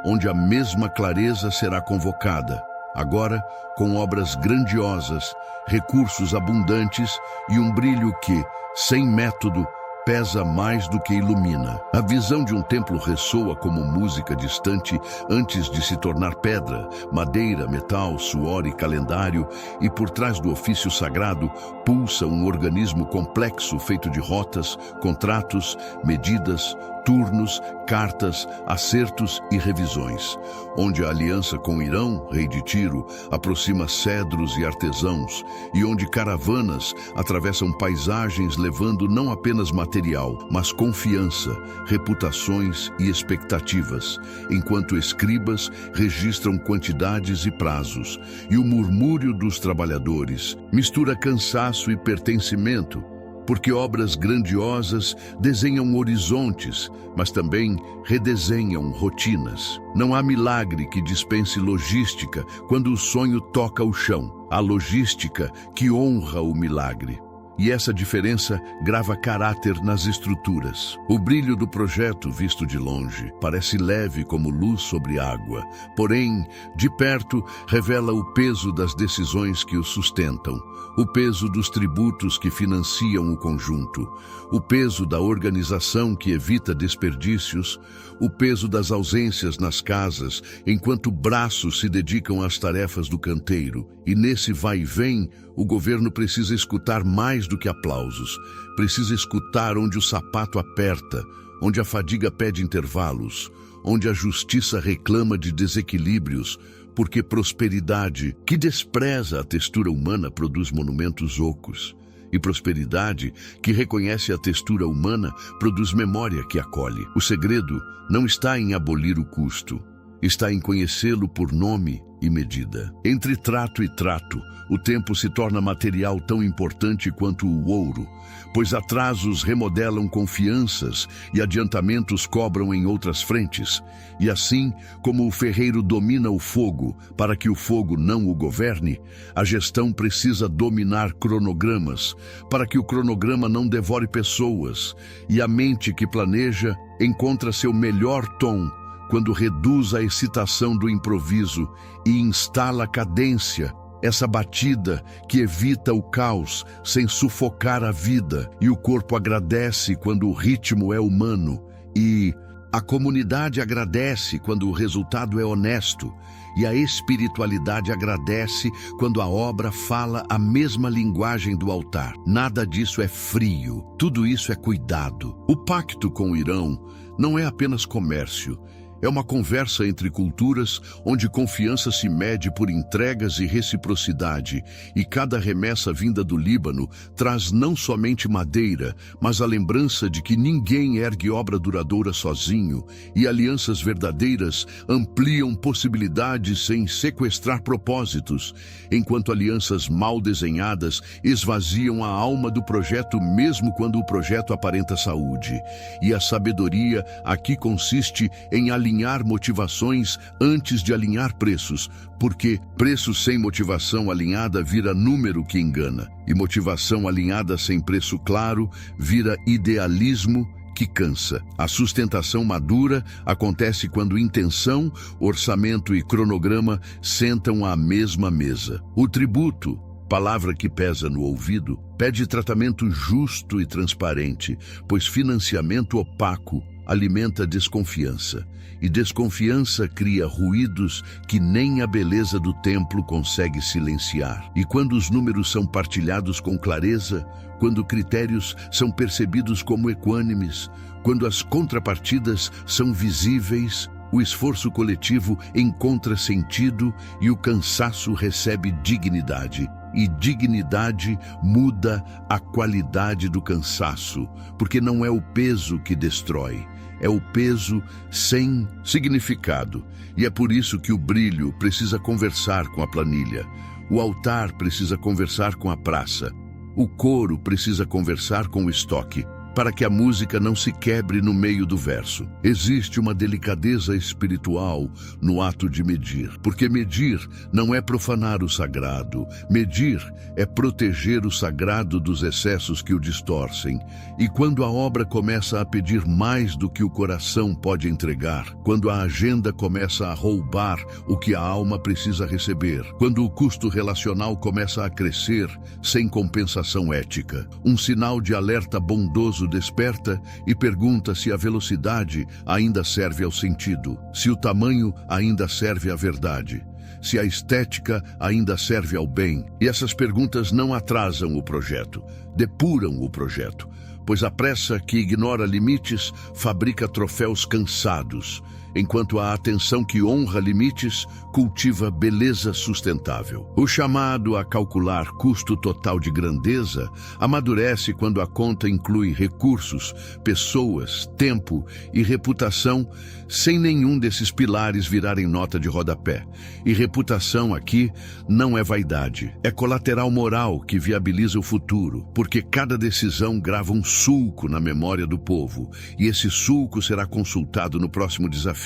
Speaker 1: onde a mesma clareza será convocada, agora com obras grandiosas, recursos abundantes e um brilho que, sem método, pesa mais do que ilumina. A visão de um templo ressoa como música distante antes de se tornar pedra, madeira, metal, suor e calendário, e por trás do ofício sagrado pulsa um organismo complexo feito de rotas, contratos, medidas, turnos, cartas, acertos e revisões, onde a aliança com Irão, rei de Tiro, aproxima cedros e artesãos, e onde caravanas atravessam paisagens levando não apenas material, mas confiança, reputações e expectativas, enquanto escribas registram quantidades e prazos, e o murmúrio dos trabalhadores mistura cansaço e pertencimento, porque obras grandiosas desenham horizontes, mas também redesenham rotinas. Não há milagre que dispense logística quando o sonho toca o chão. Há logística que honra o milagre. E essa diferença grava caráter nas estruturas. O brilho do projeto, visto de longe, parece leve como luz sobre água, porém, de perto, revela o peso das decisões que o sustentam, o peso dos tributos que financiam o conjunto, o peso da organização que evita desperdícios, o peso das ausências nas casas, enquanto braços se dedicam às tarefas do canteiro. E nesse vai e vem, o governo precisa escutar mais do que aplausos. Precisa escutar onde o sapato aperta, onde a fadiga pede intervalos, onde a justiça reclama de desequilíbrios, porque prosperidade, que despreza a textura humana, produz monumentos ocos. E prosperidade, que reconhece a textura humana, produz memória que acolhe. O segredo não está em abolir o custo, está em conhecê-lo por nome e medida. Entre trato e trato, o tempo se torna material tão importante quanto o ouro, pois atrasos remodelam confianças e adiantamentos cobram em outras frentes. E assim, como o ferreiro domina o fogo para que o fogo não o governe, a gestão precisa dominar cronogramas para que o cronograma não devore pessoas, e a mente que planeja encontra seu melhor tom quando reduz a excitação do improviso e instala a cadência, essa batida que evita o caos sem sufocar a vida, e o corpo agradece quando o ritmo é humano E a comunidade agradece quando o resultado é honesto, e a espiritualidade agradece quando a obra fala a mesma linguagem do altar. Nada disso é frio, tudo isso é cuidado. O pacto com o Irão não é apenas comércio, é uma conversa entre culturas onde confiança se mede por entregas e reciprocidade, e cada remessa vinda do Líbano traz não somente madeira, mas a lembrança de que ninguém ergue obra duradoura sozinho, e alianças verdadeiras ampliam possibilidades sem sequestrar propósitos, enquanto alianças mal desenhadas esvaziam a alma do projeto mesmo quando o projeto aparenta saúde. E a sabedoria aqui consiste em alinhar motivações antes de alinhar preços, porque preço sem motivação alinhada vira número que engana, e motivação alinhada sem preço claro vira idealismo que cansa. A sustentação madura acontece quando intenção, orçamento e cronograma sentam à mesma mesa. O tributo, palavra que pesa no ouvido, pede tratamento justo e transparente, pois financiamento opaco alimenta desconfiança, e desconfiança cria ruídos que nem a beleza do templo consegue silenciar. E quando os números são partilhados com clareza, quando critérios são percebidos como equânimes, quando as contrapartidas são visíveis, o esforço coletivo encontra sentido e o cansaço recebe dignidade. E dignidade muda a qualidade do cansaço, porque não é o peso que destrói, é o peso sem significado. E é por isso que o brilho precisa conversar com a planilha, o altar precisa conversar com a praça, o coro precisa conversar com o estoque, para que a música não se quebre no meio do verso. Existe uma delicadeza espiritual no ato de medir, porque medir não é profanar o sagrado, medir é proteger o sagrado dos excessos que o distorcem. E quando a obra começa a pedir mais do que o coração pode entregar, quando a agenda começa a roubar o que a alma precisa receber, quando o custo relacional começa a crescer sem compensação ética, um sinal de alerta bondoso desperta e pergunta se a velocidade ainda serve ao sentido, se o tamanho ainda serve à verdade, se a estética ainda serve ao bem. E essas perguntas não atrasam o projeto, depuram o projeto, pois a pressa que ignora limites fabrica troféus cansados, enquanto a atenção que honra limites cultiva beleza sustentável. O chamado a calcular custo total de grandeza amadurece quando a conta inclui recursos, pessoas, tempo e reputação, sem nenhum desses pilares virarem nota de rodapé. E reputação aqui não é vaidade, é colateral moral que viabiliza o futuro, porque cada decisão grava um sulco na memória do povo, e esse sulco será consultado no próximo desafio.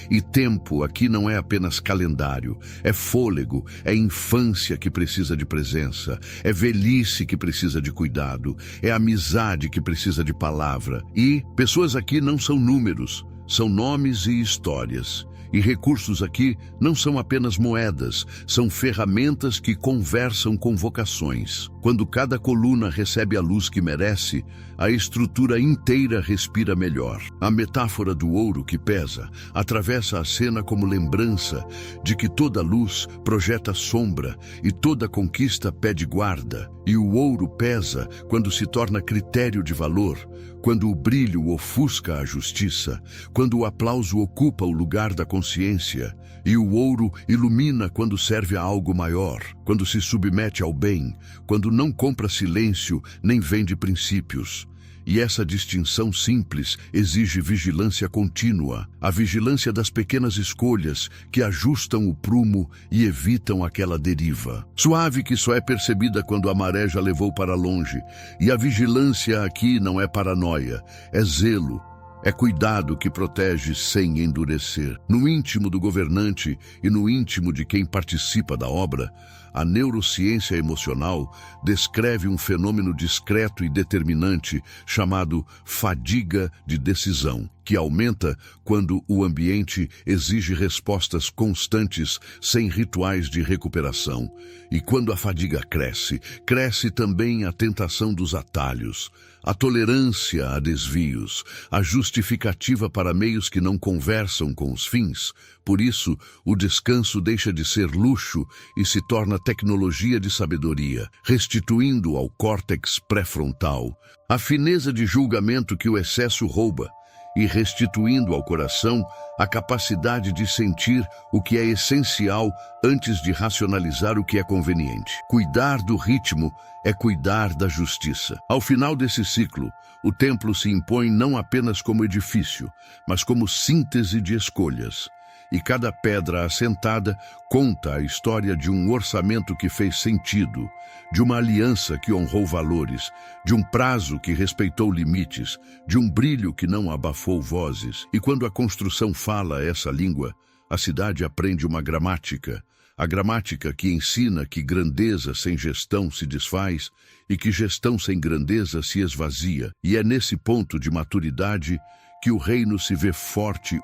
Speaker 1: E tempo aqui não é apenas calendário, é fôlego, é infância que precisa de presença, é velhice que precisa de cuidado, é amizade que precisa de palavra. E pessoas aqui não são números, são nomes e histórias. E recursos aqui não são apenas moedas, são ferramentas que conversam com vocações. Quando cada coluna recebe a luz que merece, a estrutura inteira respira melhor. A metáfora do ouro que pesa atravessa a cena como lembrança de que toda luz projeta sombra e toda conquista pede guarda. E o ouro pesa quando se torna critério de valor, quando o brilho ofusca a justiça, quando o aplauso ocupa o lugar da consciência, e o ouro ilumina quando serve a algo maior, quando se submete ao bem, quando não compra silêncio nem vende princípios. E essa distinção simples exige vigilância contínua, a vigilância das pequenas escolhas que ajustam o prumo e evitam aquela deriva suave que só é percebida quando a maré já levou para longe. E a vigilância aqui não é paranoia, é zelo. É cuidado que protege sem endurecer. No íntimo do governante e no íntimo de quem participa da obra, A neurociência emocional descreve um fenômeno discreto e determinante chamado fadiga de decisão, que aumenta quando o ambiente exige respostas constantes sem rituais de recuperação. E quando a fadiga cresce, cresce também a tentação dos atalhos, a tolerância a desvios, a justificativa para meios que não conversam com os fins. Por isso, o descanso deixa de ser luxo e se torna tecnologia de sabedoria, restituindo ao córtex pré-frontal a fineza de julgamento que o excesso rouba e restituindo ao coração a capacidade de sentir o que é essencial antes de racionalizar o que é conveniente. Cuidar do ritmo é cuidar da justiça. Ao final desse ciclo, o templo se impõe não apenas como edifício, mas como síntese de escolhas. E cada pedra assentada conta a história de um orçamento que fez sentido, de uma aliança que honrou valores, de um prazo que respeitou limites, de um brilho que não abafou vozes. E quando a construção fala essa língua, a cidade aprende uma gramática, a gramática que ensina que grandeza sem gestão se desfaz e que gestão sem grandeza se esvazia. E é nesse ponto de maturidade que o reino se vê forte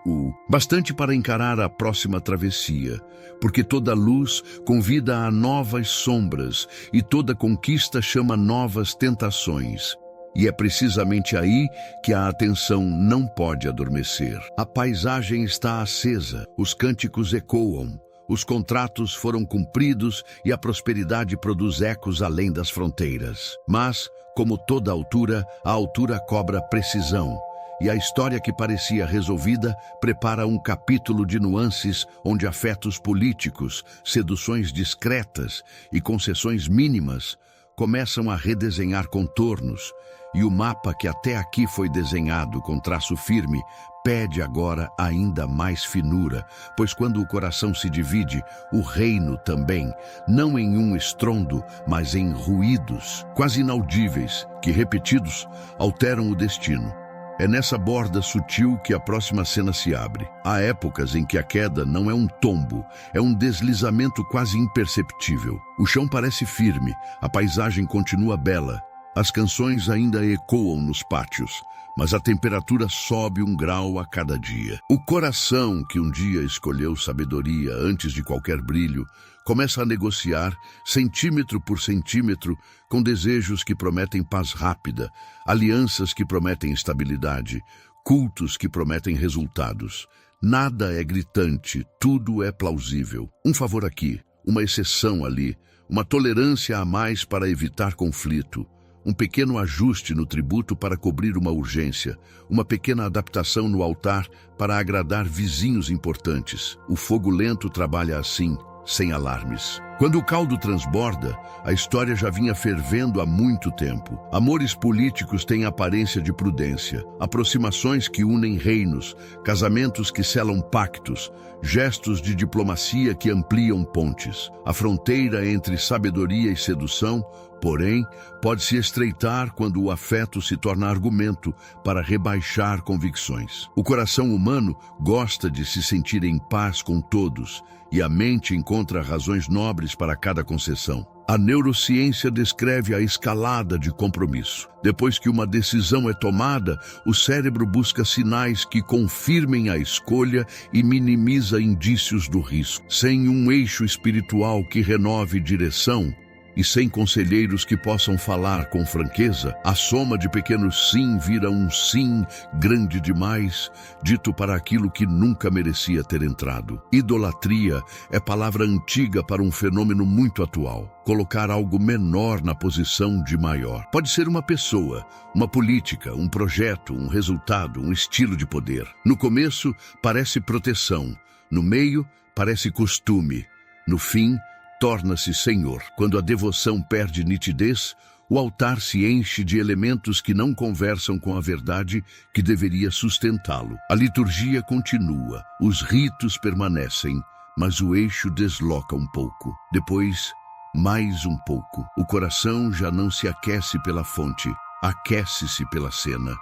Speaker 1: bastante para encarar a próxima travessia, porque toda luz convida a novas sombras e toda conquista chama novas tentações. E é precisamente aí que a atenção não pode adormecer. A paisagem está acesa, os cânticos ecoam, os contratos foram cumpridos e a prosperidade produz ecos além das fronteiras. Mas, como toda altura, a altura cobra precisão. E a história que parecia resolvida prepara um capítulo de nuances onde afetos políticos, seduções discretas e concessões mínimas começam a redesenhar contornos, e o mapa que até aqui foi desenhado com traço firme pede agora ainda mais finura, pois quando o coração se divide, o reino também, não em um estrondo, mas em ruídos, quase inaudíveis, que repetidos alteram o destino. É nessa borda sutil que a próxima cena se abre. Há épocas em que a queda não é um tombo, é um deslizamento quase imperceptível. O chão parece firme, a paisagem continua bela, as canções ainda ecoam nos pátios, mas a temperatura sobe 1 grau a cada dia. O coração, que um dia escolheu sabedoria antes de qualquer brilho, começa a negociar, centímetro por centímetro, com desejos que prometem paz rápida, alianças que prometem estabilidade, cultos que prometem resultados. Nada é gritante, tudo é plausível. Um favor aqui, uma exceção ali, uma tolerância a mais para evitar conflito, um pequeno ajuste no tributo para cobrir uma urgência, uma pequena adaptação no altar para agradar vizinhos importantes. O fogo lento trabalha assim, sem alarmes. Quando o caldo transborda, a história já vinha fervendo há muito tempo. Amores políticos têm aparência de prudência, aproximações que unem reinos, casamentos que selam pactos, gestos de diplomacia que ampliam pontes. A fronteira entre sabedoria e sedução, porém, pode se estreitar quando o afeto se torna argumento para rebaixar convicções. O coração humano gosta de se sentir em paz com todos, e a mente encontra razões nobres para cada concessão. A neurociência descreve a escalada de compromisso. Depois que uma decisão é tomada, o cérebro busca sinais que confirmem a escolha e minimiza indícios do risco. Sem um eixo espiritual que renove direção, e sem conselheiros que possam falar com franqueza, a soma de pequenos sim vira um sim grande demais, dito para aquilo que nunca merecia ter entrado. Idolatria é palavra antiga para um fenômeno muito atual. Colocar algo menor na posição de maior. Pode ser uma pessoa, uma política, um projeto, um resultado, um estilo de poder. No começo, parece proteção. No meio, parece costume. No fim, torna-se senhor. Quando a devoção perde nitidez, o altar se enche de elementos que não conversam com a verdade que deveria sustentá-lo. A liturgia continua, os ritos permanecem, mas o eixo desloca um pouco. Depois, mais um pouco. O coração já não se aquece pela fonte, aquece-se pela cena.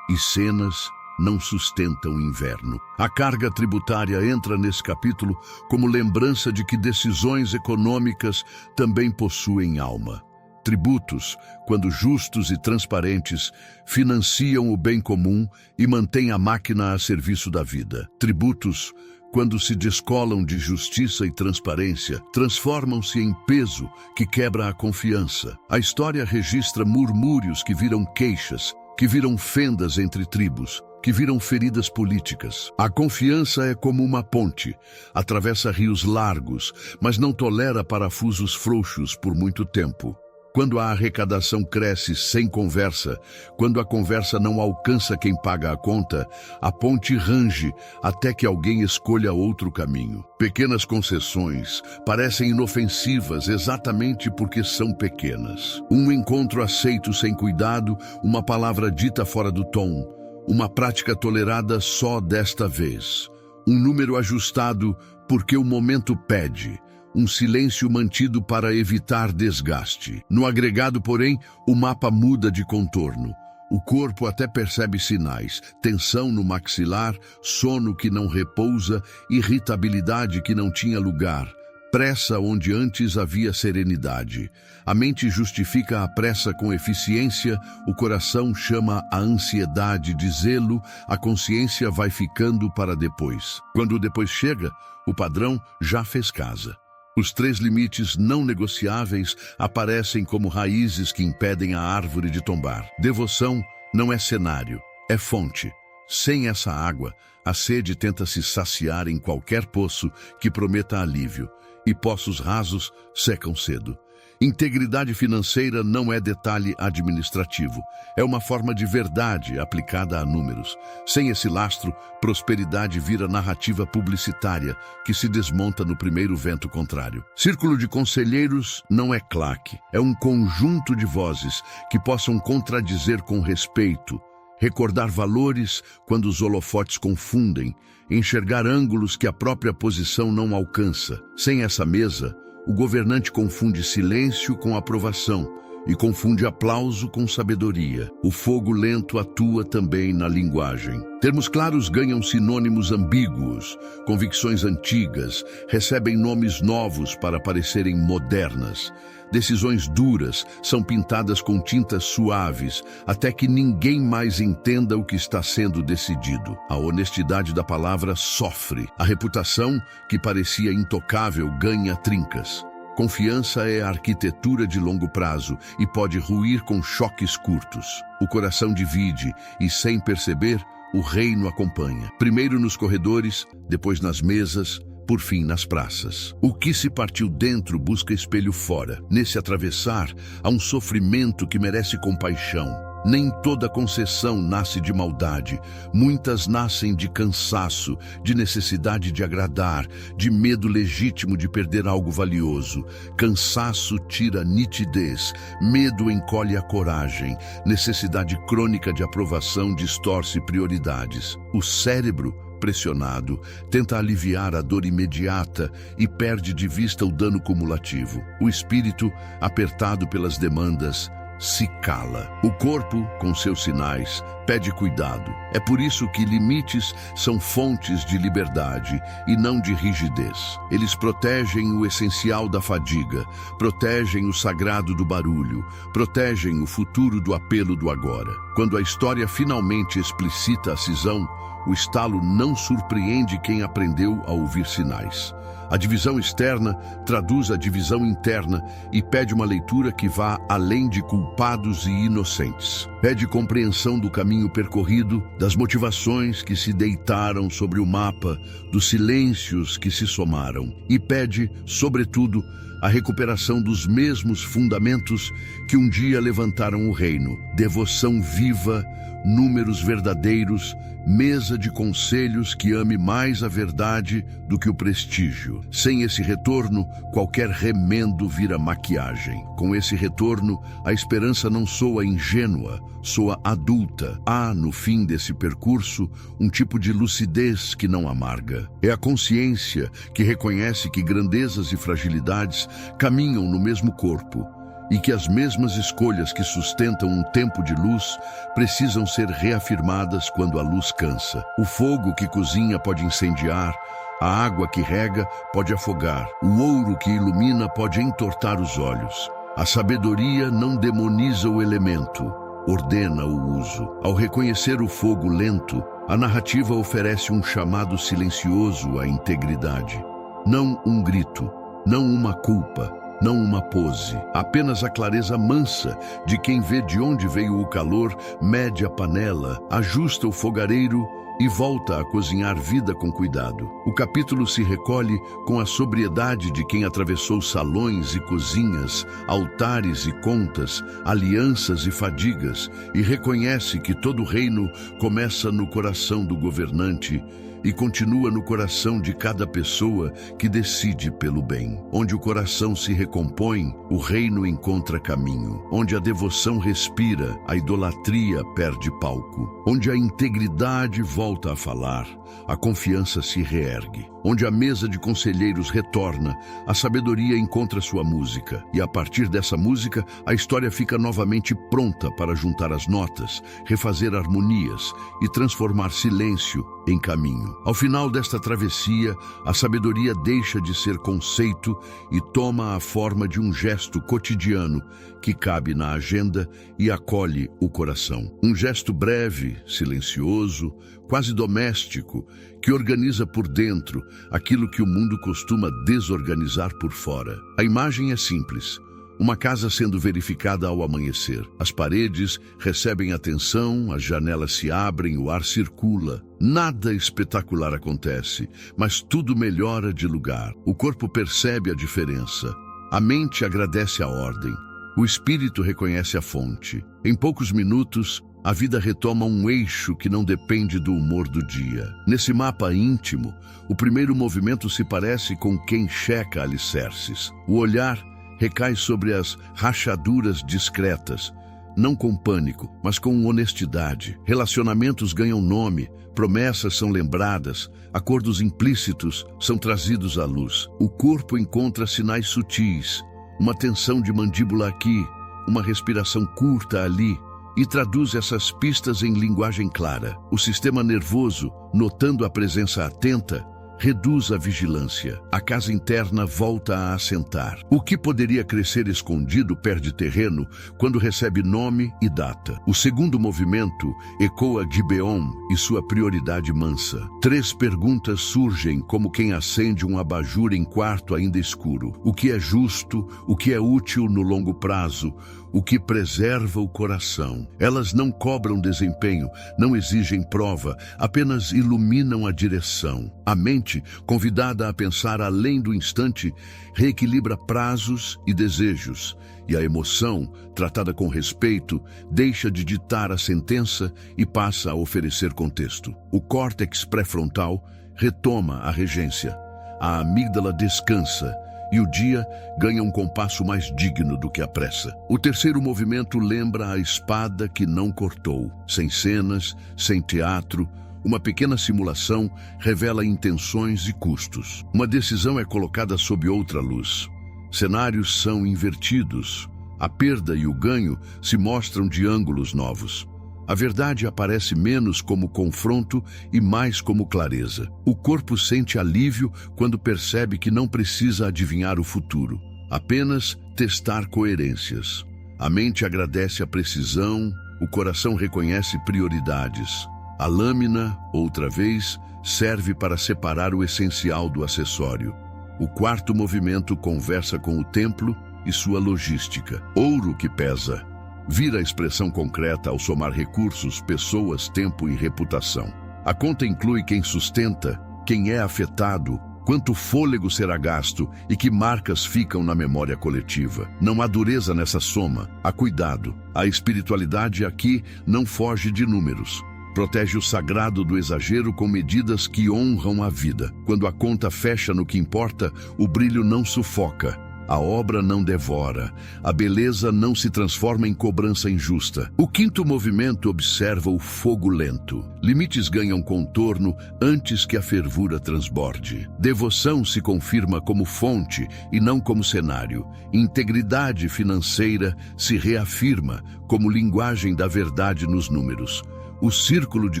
Speaker 1: E cenas não sustentam o inverno. A carga tributária entra nesse capítulo como lembrança de que decisões econômicas também possuem alma. Tributos, quando justos e transparentes, financiam o bem comum e mantêm a máquina a serviço da vida. Tributos, quando se descolam de justiça e transparência, transformam-se em peso que quebra a confiança. A história registra murmúrios que viram queixas, que viram fendas entre tribos, que viram feridas políticas. A confiança é como uma ponte, atravessa rios largos, mas não tolera parafusos frouxos por muito tempo. Quando a arrecadação cresce sem conversa, quando a conversa não alcança quem paga a conta, a ponte range até que alguém escolha outro caminho. Pequenas concessões parecem inofensivas exatamente porque são pequenas. Um encontro aceito sem cuidado, uma palavra dita fora do tom, uma prática tolerada só desta vez. Um número ajustado porque o momento pede. Um silêncio mantido para evitar desgaste. No agregado, porém, o mapa muda de contorno. O corpo até percebe sinais: tensão no maxilar, sono que não repousa, irritabilidade que não tinha lugar, pressa onde antes havia serenidade. A mente justifica a pressa com eficiência, o coração chama a ansiedade de zelo, a consciência vai ficando para depois. Quando o depois chega, o padrão já fez casa. Os 3 limites não negociáveis aparecem como raízes que impedem a árvore de tombar. Devoção não é cenário, é fonte. Sem essa água, a sede tenta se saciar em qualquer poço que prometa alívio, e poços rasos secam cedo. Integridade financeira não é detalhe administrativo, é uma forma de verdade aplicada a números. Sem esse lastro, prosperidade vira narrativa publicitária que se desmonta no primeiro vento contrário. Círculo de conselheiros não é claque, é um conjunto de vozes que possam contradizer com respeito, recordar valores quando os holofotes confundem, enxergar ângulos que a própria posição não alcança. Sem essa mesa, o governante confunde silêncio com aprovação e confunde aplauso com sabedoria. O fogo lento atua também na linguagem. Termos claros ganham sinônimos ambíguos, convicções antigas recebem nomes novos para parecerem modernas. Decisões duras são pintadas com tintas suaves, até que ninguém mais entenda o que está sendo decidido. A honestidade da palavra sofre. A reputação, que parecia intocável, ganha trincas. Confiança é a arquitetura de longo prazo e pode ruir com choques curtos. O coração divide e, sem perceber, o reino acompanha. Primeiro nos corredores, depois nas mesas, por fim nas praças. O que se partiu dentro busca espelho fora. Nesse atravessar, há um sofrimento que merece compaixão. Nem toda concessão nasce de maldade. Muitas nascem de cansaço, de necessidade de agradar, de medo legítimo de perder algo valioso. Cansaço tira nitidez, medo encolhe a coragem, necessidade crônica de aprovação distorce prioridades. O cérebro, pressionado, tenta aliviar a dor imediata e perde de vista o dano cumulativo. O espírito, apertado pelas demandas, se cala. O corpo, com seus sinais, pede cuidado. É por isso que limites são fontes de liberdade e não de rigidez. Eles protegem o essencial da fadiga, protegem o sagrado do barulho, protegem o futuro do apelo do agora. Quando a história finalmente explicita a cisão, o estalo não surpreende quem aprendeu a ouvir sinais. A divisão externa traduz a divisão interna e pede uma leitura que vá além de culpados e inocentes. Pede compreensão do caminho percorrido, das motivações que se deitaram sobre o mapa, dos silêncios que se somaram. E pede, sobretudo, a recuperação dos mesmos fundamentos que um dia levantaram o reino. Devoção viva, números verdadeiros, mesa de conselhos que ame mais a verdade do que o prestígio. Sem esse retorno, qualquer remendo vira maquiagem. Com esse retorno, a esperança não soa ingênua, soa adulta. Há, no fim desse percurso, um tipo de lucidez que não amarga. É a consciência que reconhece que grandezas e fragilidades caminham no mesmo corpo e que as mesmas escolhas que sustentam um tempo de luz precisam ser reafirmadas quando a luz cansa. O fogo que cozinha pode incendiar, a água que rega pode afogar, o ouro que ilumina pode entortar os olhos. A sabedoria não demoniza o elemento, ordena o uso. Ao reconhecer o fogo lento, a narrativa oferece um chamado silencioso à integridade. Não um grito, não uma culpa, não uma pose, apenas a clareza mansa de quem vê de onde veio o calor, mede a panela, ajusta o fogareiro e volta a cozinhar vida com cuidado. O capítulo se recolhe com a sobriedade de quem atravessou salões e cozinhas, altares e contas, alianças e fadigas, e reconhece que todo reino começa no coração do governante e continua no coração de cada pessoa que decide pelo bem. Onde o coração se recompõe, o reino encontra caminho. Onde a devoção respira, a idolatria perde palco. Onde a integridade volta a falar, a confiança se reergue. Onde a mesa de conselheiros retorna, a sabedoria encontra sua música. E a partir dessa música, a história fica novamente pronta para juntar as notas, refazer harmonias e transformar silêncio em caminho. Ao final desta travessia, a sabedoria deixa de ser conceito e toma a forma de um gesto cotidiano que cabe na agenda e acolhe o coração. Um gesto breve, silencioso, quase doméstico, que organiza por dentro aquilo que o mundo costuma desorganizar por fora. A imagem é simples. Uma casa sendo verificada ao amanhecer. As paredes recebem atenção, as janelas se abrem, o ar circula. Nada espetacular acontece, mas tudo melhora de lugar. O corpo percebe a diferença. A mente agradece a ordem. O espírito reconhece a fonte. Em poucos minutos, a vida retoma um eixo que não depende do humor do dia. Nesse mapa íntimo, o primeiro movimento se parece com quem checa alicerces. O olhar recai sobre as rachaduras discretas, não com pânico, mas com honestidade. Relacionamentos ganham nome, promessas são lembradas, acordos implícitos são trazidos à luz. O corpo encontra sinais sutis, uma tensão de mandíbula aqui, uma respiração curta ali, e traduz essas pistas em linguagem clara. O sistema nervoso, notando a presença atenta, reduz a vigilância. A casa interna volta a assentar. O que poderia crescer escondido perde terreno quando recebe nome e data. O segundo movimento ecoa Gibeon e sua prioridade mansa. 3 perguntas surgem como quem acende um abajur em quarto ainda escuro. O que é justo? O que é útil no longo prazo? O que preserva o coração? Elas não cobram desempenho, não exigem prova, apenas iluminam a direção. A mente, convidada a pensar além do instante, reequilibra prazos e desejos, e a emoção, tratada com respeito, deixa de ditar a sentença e passa a oferecer contexto. O córtex pré-frontal retoma a regência. A amígdala descansa, e o dia ganha um compasso mais digno do que a pressa. O terceiro movimento lembra a espada que não cortou. Sem cenas, sem teatro, uma pequena simulação revela intenções e custos. Uma decisão é colocada sob outra luz. Cenários são invertidos. A perda e o ganho se mostram de ângulos novos. A verdade aparece menos como confronto e mais como clareza. O corpo sente alívio quando percebe que não precisa adivinhar o futuro, apenas testar coerências. A mente agradece a precisão, o coração reconhece prioridades. A lâmina, outra vez, serve para separar o essencial do acessório. O quarto movimento conversa com o templo e sua logística. Ouro que pesa vira a expressão concreta ao somar recursos, pessoas, tempo e reputação. A conta inclui quem sustenta, quem é afetado, quanto fôlego será gasto e que marcas ficam na memória coletiva. Não há dureza nessa soma, há cuidado. A espiritualidade aqui não foge de números. Protege o sagrado do exagero com medidas que honram a vida. Quando a conta fecha no que importa, o brilho não sufoca. A obra não devora, a beleza não se transforma em cobrança injusta. O quinto movimento observa o fogo lento. Limites ganham contorno antes que a fervura transborde. Devoção se confirma como fonte e não como cenário. Integridade financeira se reafirma como linguagem da verdade nos números. O círculo de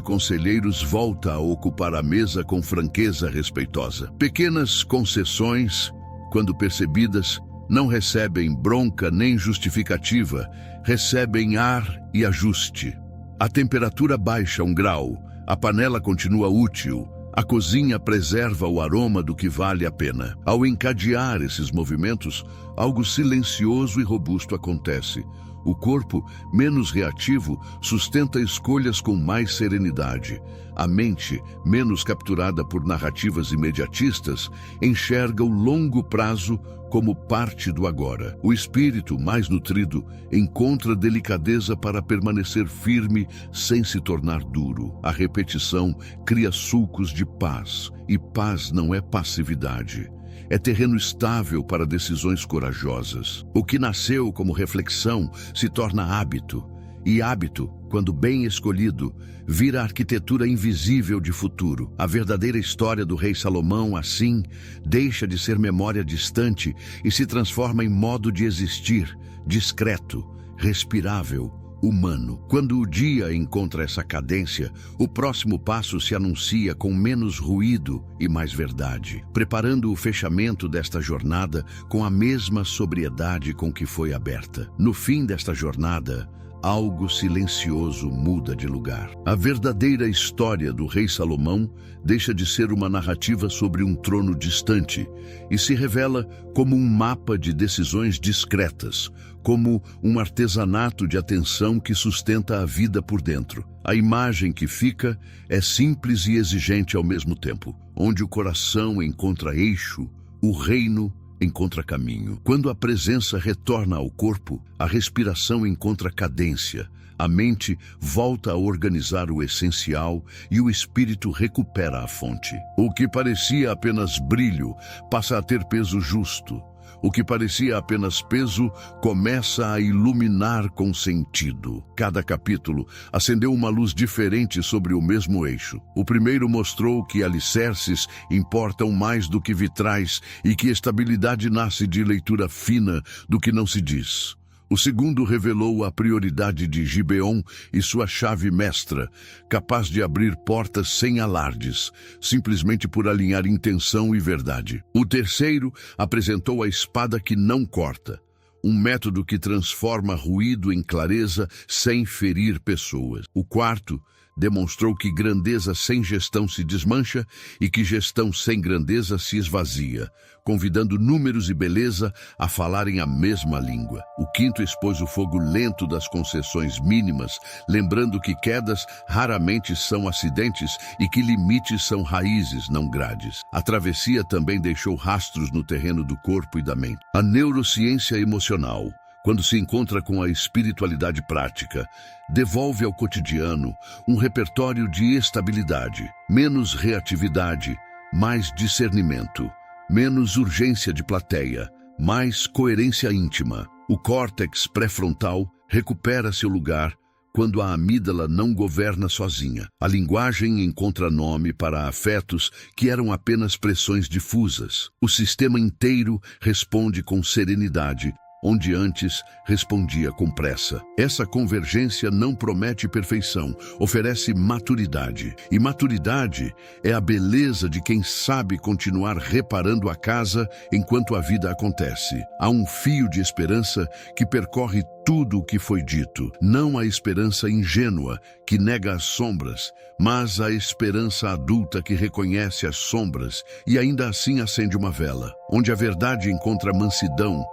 Speaker 1: conselheiros volta a ocupar a mesa com franqueza respeitosa. Pequenas concessões, quando percebidas, não recebem bronca nem justificativa, recebem ar e ajuste. A temperatura baixa 1 grau, a panela continua útil, a cozinha preserva o aroma do que vale a pena. Ao encadear esses movimentos, algo silencioso e robusto acontece. O corpo, menos reativo, sustenta escolhas com mais serenidade. A mente, menos capturada por narrativas imediatistas, enxerga o longo prazo como parte do agora. O espírito, mais nutrido, encontra delicadeza para permanecer firme sem se tornar duro. A repetição cria sulcos de paz, e paz não é passividade. É terreno estável para decisões corajosas. O que nasceu como reflexão se torna hábito. E hábito, quando bem escolhido, vira arquitetura invisível de futuro. A verdadeira história do rei Salomão, assim, deixa de ser memória distante e se transforma em modo de existir, discreto, respirável, humano. Quando o dia encontra essa cadência, o próximo passo se anuncia com menos ruído e mais verdade, preparando o fechamento desta jornada com a mesma sobriedade com que foi aberta. No fim desta jornada, algo silencioso muda de lugar. A verdadeira história do rei Salomão deixa de ser uma narrativa sobre um trono distante e se revela como um mapa de decisões discretas, como um artesanato de atenção que sustenta a vida por dentro. A imagem que fica é simples e exigente ao mesmo tempo. Onde o coração encontra eixo, o reino encontra caminho. Quando a presença retorna ao corpo, a respiração encontra cadência, a mente volta a organizar o essencial e o espírito recupera a fonte. O que parecia apenas brilho passa a ter peso justo. O que parecia apenas peso começa a iluminar com sentido. Cada capítulo acendeu uma luz diferente sobre o mesmo eixo. O primeiro mostrou que alicerces importam mais do que vitrais e que estabilidade nasce de leitura fina do que não se diz. O segundo revelou a prioridade de Gibeon e sua chave mestra, capaz de abrir portas sem alardes, simplesmente por alinhar intenção e verdade. O terceiro apresentou a espada que não corta, um método que transforma ruído em clareza sem ferir pessoas. O quarto demonstrou que grandeza sem gestão se desmancha e que gestão sem grandeza se esvazia, convidando números e beleza a falarem a mesma língua. O quinto expôs o fogo lento das concessões mínimas, lembrando que quedas raramente são acidentes e que limites são raízes, não grades. A travessia também deixou rastros no terreno do corpo e da mente. A neurociência emocional, quando se encontra com a espiritualidade prática, devolve ao cotidiano um repertório de estabilidade, menos reatividade, mais discernimento, menos urgência de plateia, mais coerência íntima. O córtex pré-frontal recupera seu lugar quando a amígdala não governa sozinha. A linguagem encontra nome para afetos que eram apenas pressões difusas. O sistema inteiro responde com serenidade, onde antes respondia com pressa. Essa convergência não promete perfeição, oferece maturidade. E maturidade é a beleza de quem sabe continuar reparando a casa enquanto a vida acontece. Há um fio de esperança que percorre tudo o que foi dito. Não a esperança ingênua que nega as sombras, mas a esperança adulta que reconhece as sombras e ainda assim acende uma vela. Onde a verdade encontra mansidão,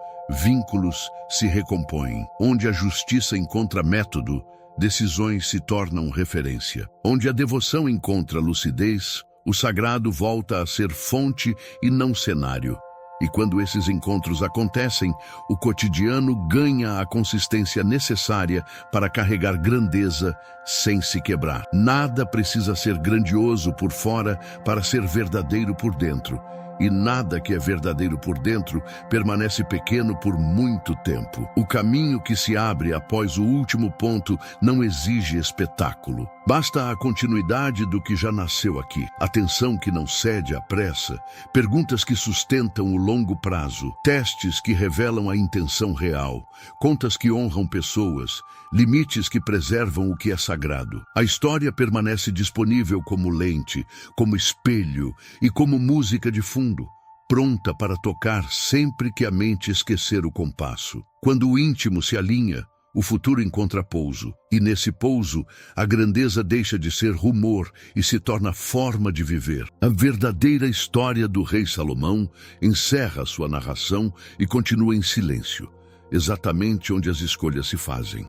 Speaker 1: vínculos se recompõem. Onde a justiça encontra método, decisões se tornam referência. Onde a devoção encontra lucidez, o sagrado volta a ser fonte e não cenário. E quando esses encontros acontecem, o cotidiano ganha a consistência necessária para carregar grandeza sem se quebrar. Nada precisa ser grandioso por fora para ser verdadeiro por dentro. e nada que é verdadeiro por dentro permanece pequeno por muito tempo. O caminho que se abre após o último ponto não exige espetáculo. Basta a continuidade do que já nasceu aqui, atenção que não cede à pressa, perguntas que sustentam o longo prazo, testes que revelam a intenção real, contas que honram pessoas, limites que preservam o que é sagrado. A história permanece disponível como lente, como espelho e como música de fundo, pronta para tocar sempre que a mente esquecer o compasso. Quando o íntimo se alinha, o futuro encontra pouso, e nesse pouso, a grandeza deixa de ser rumor e se torna forma de viver. A verdadeira história do rei Salomão encerra sua narração e continua em silêncio, exatamente onde as escolhas se fazem.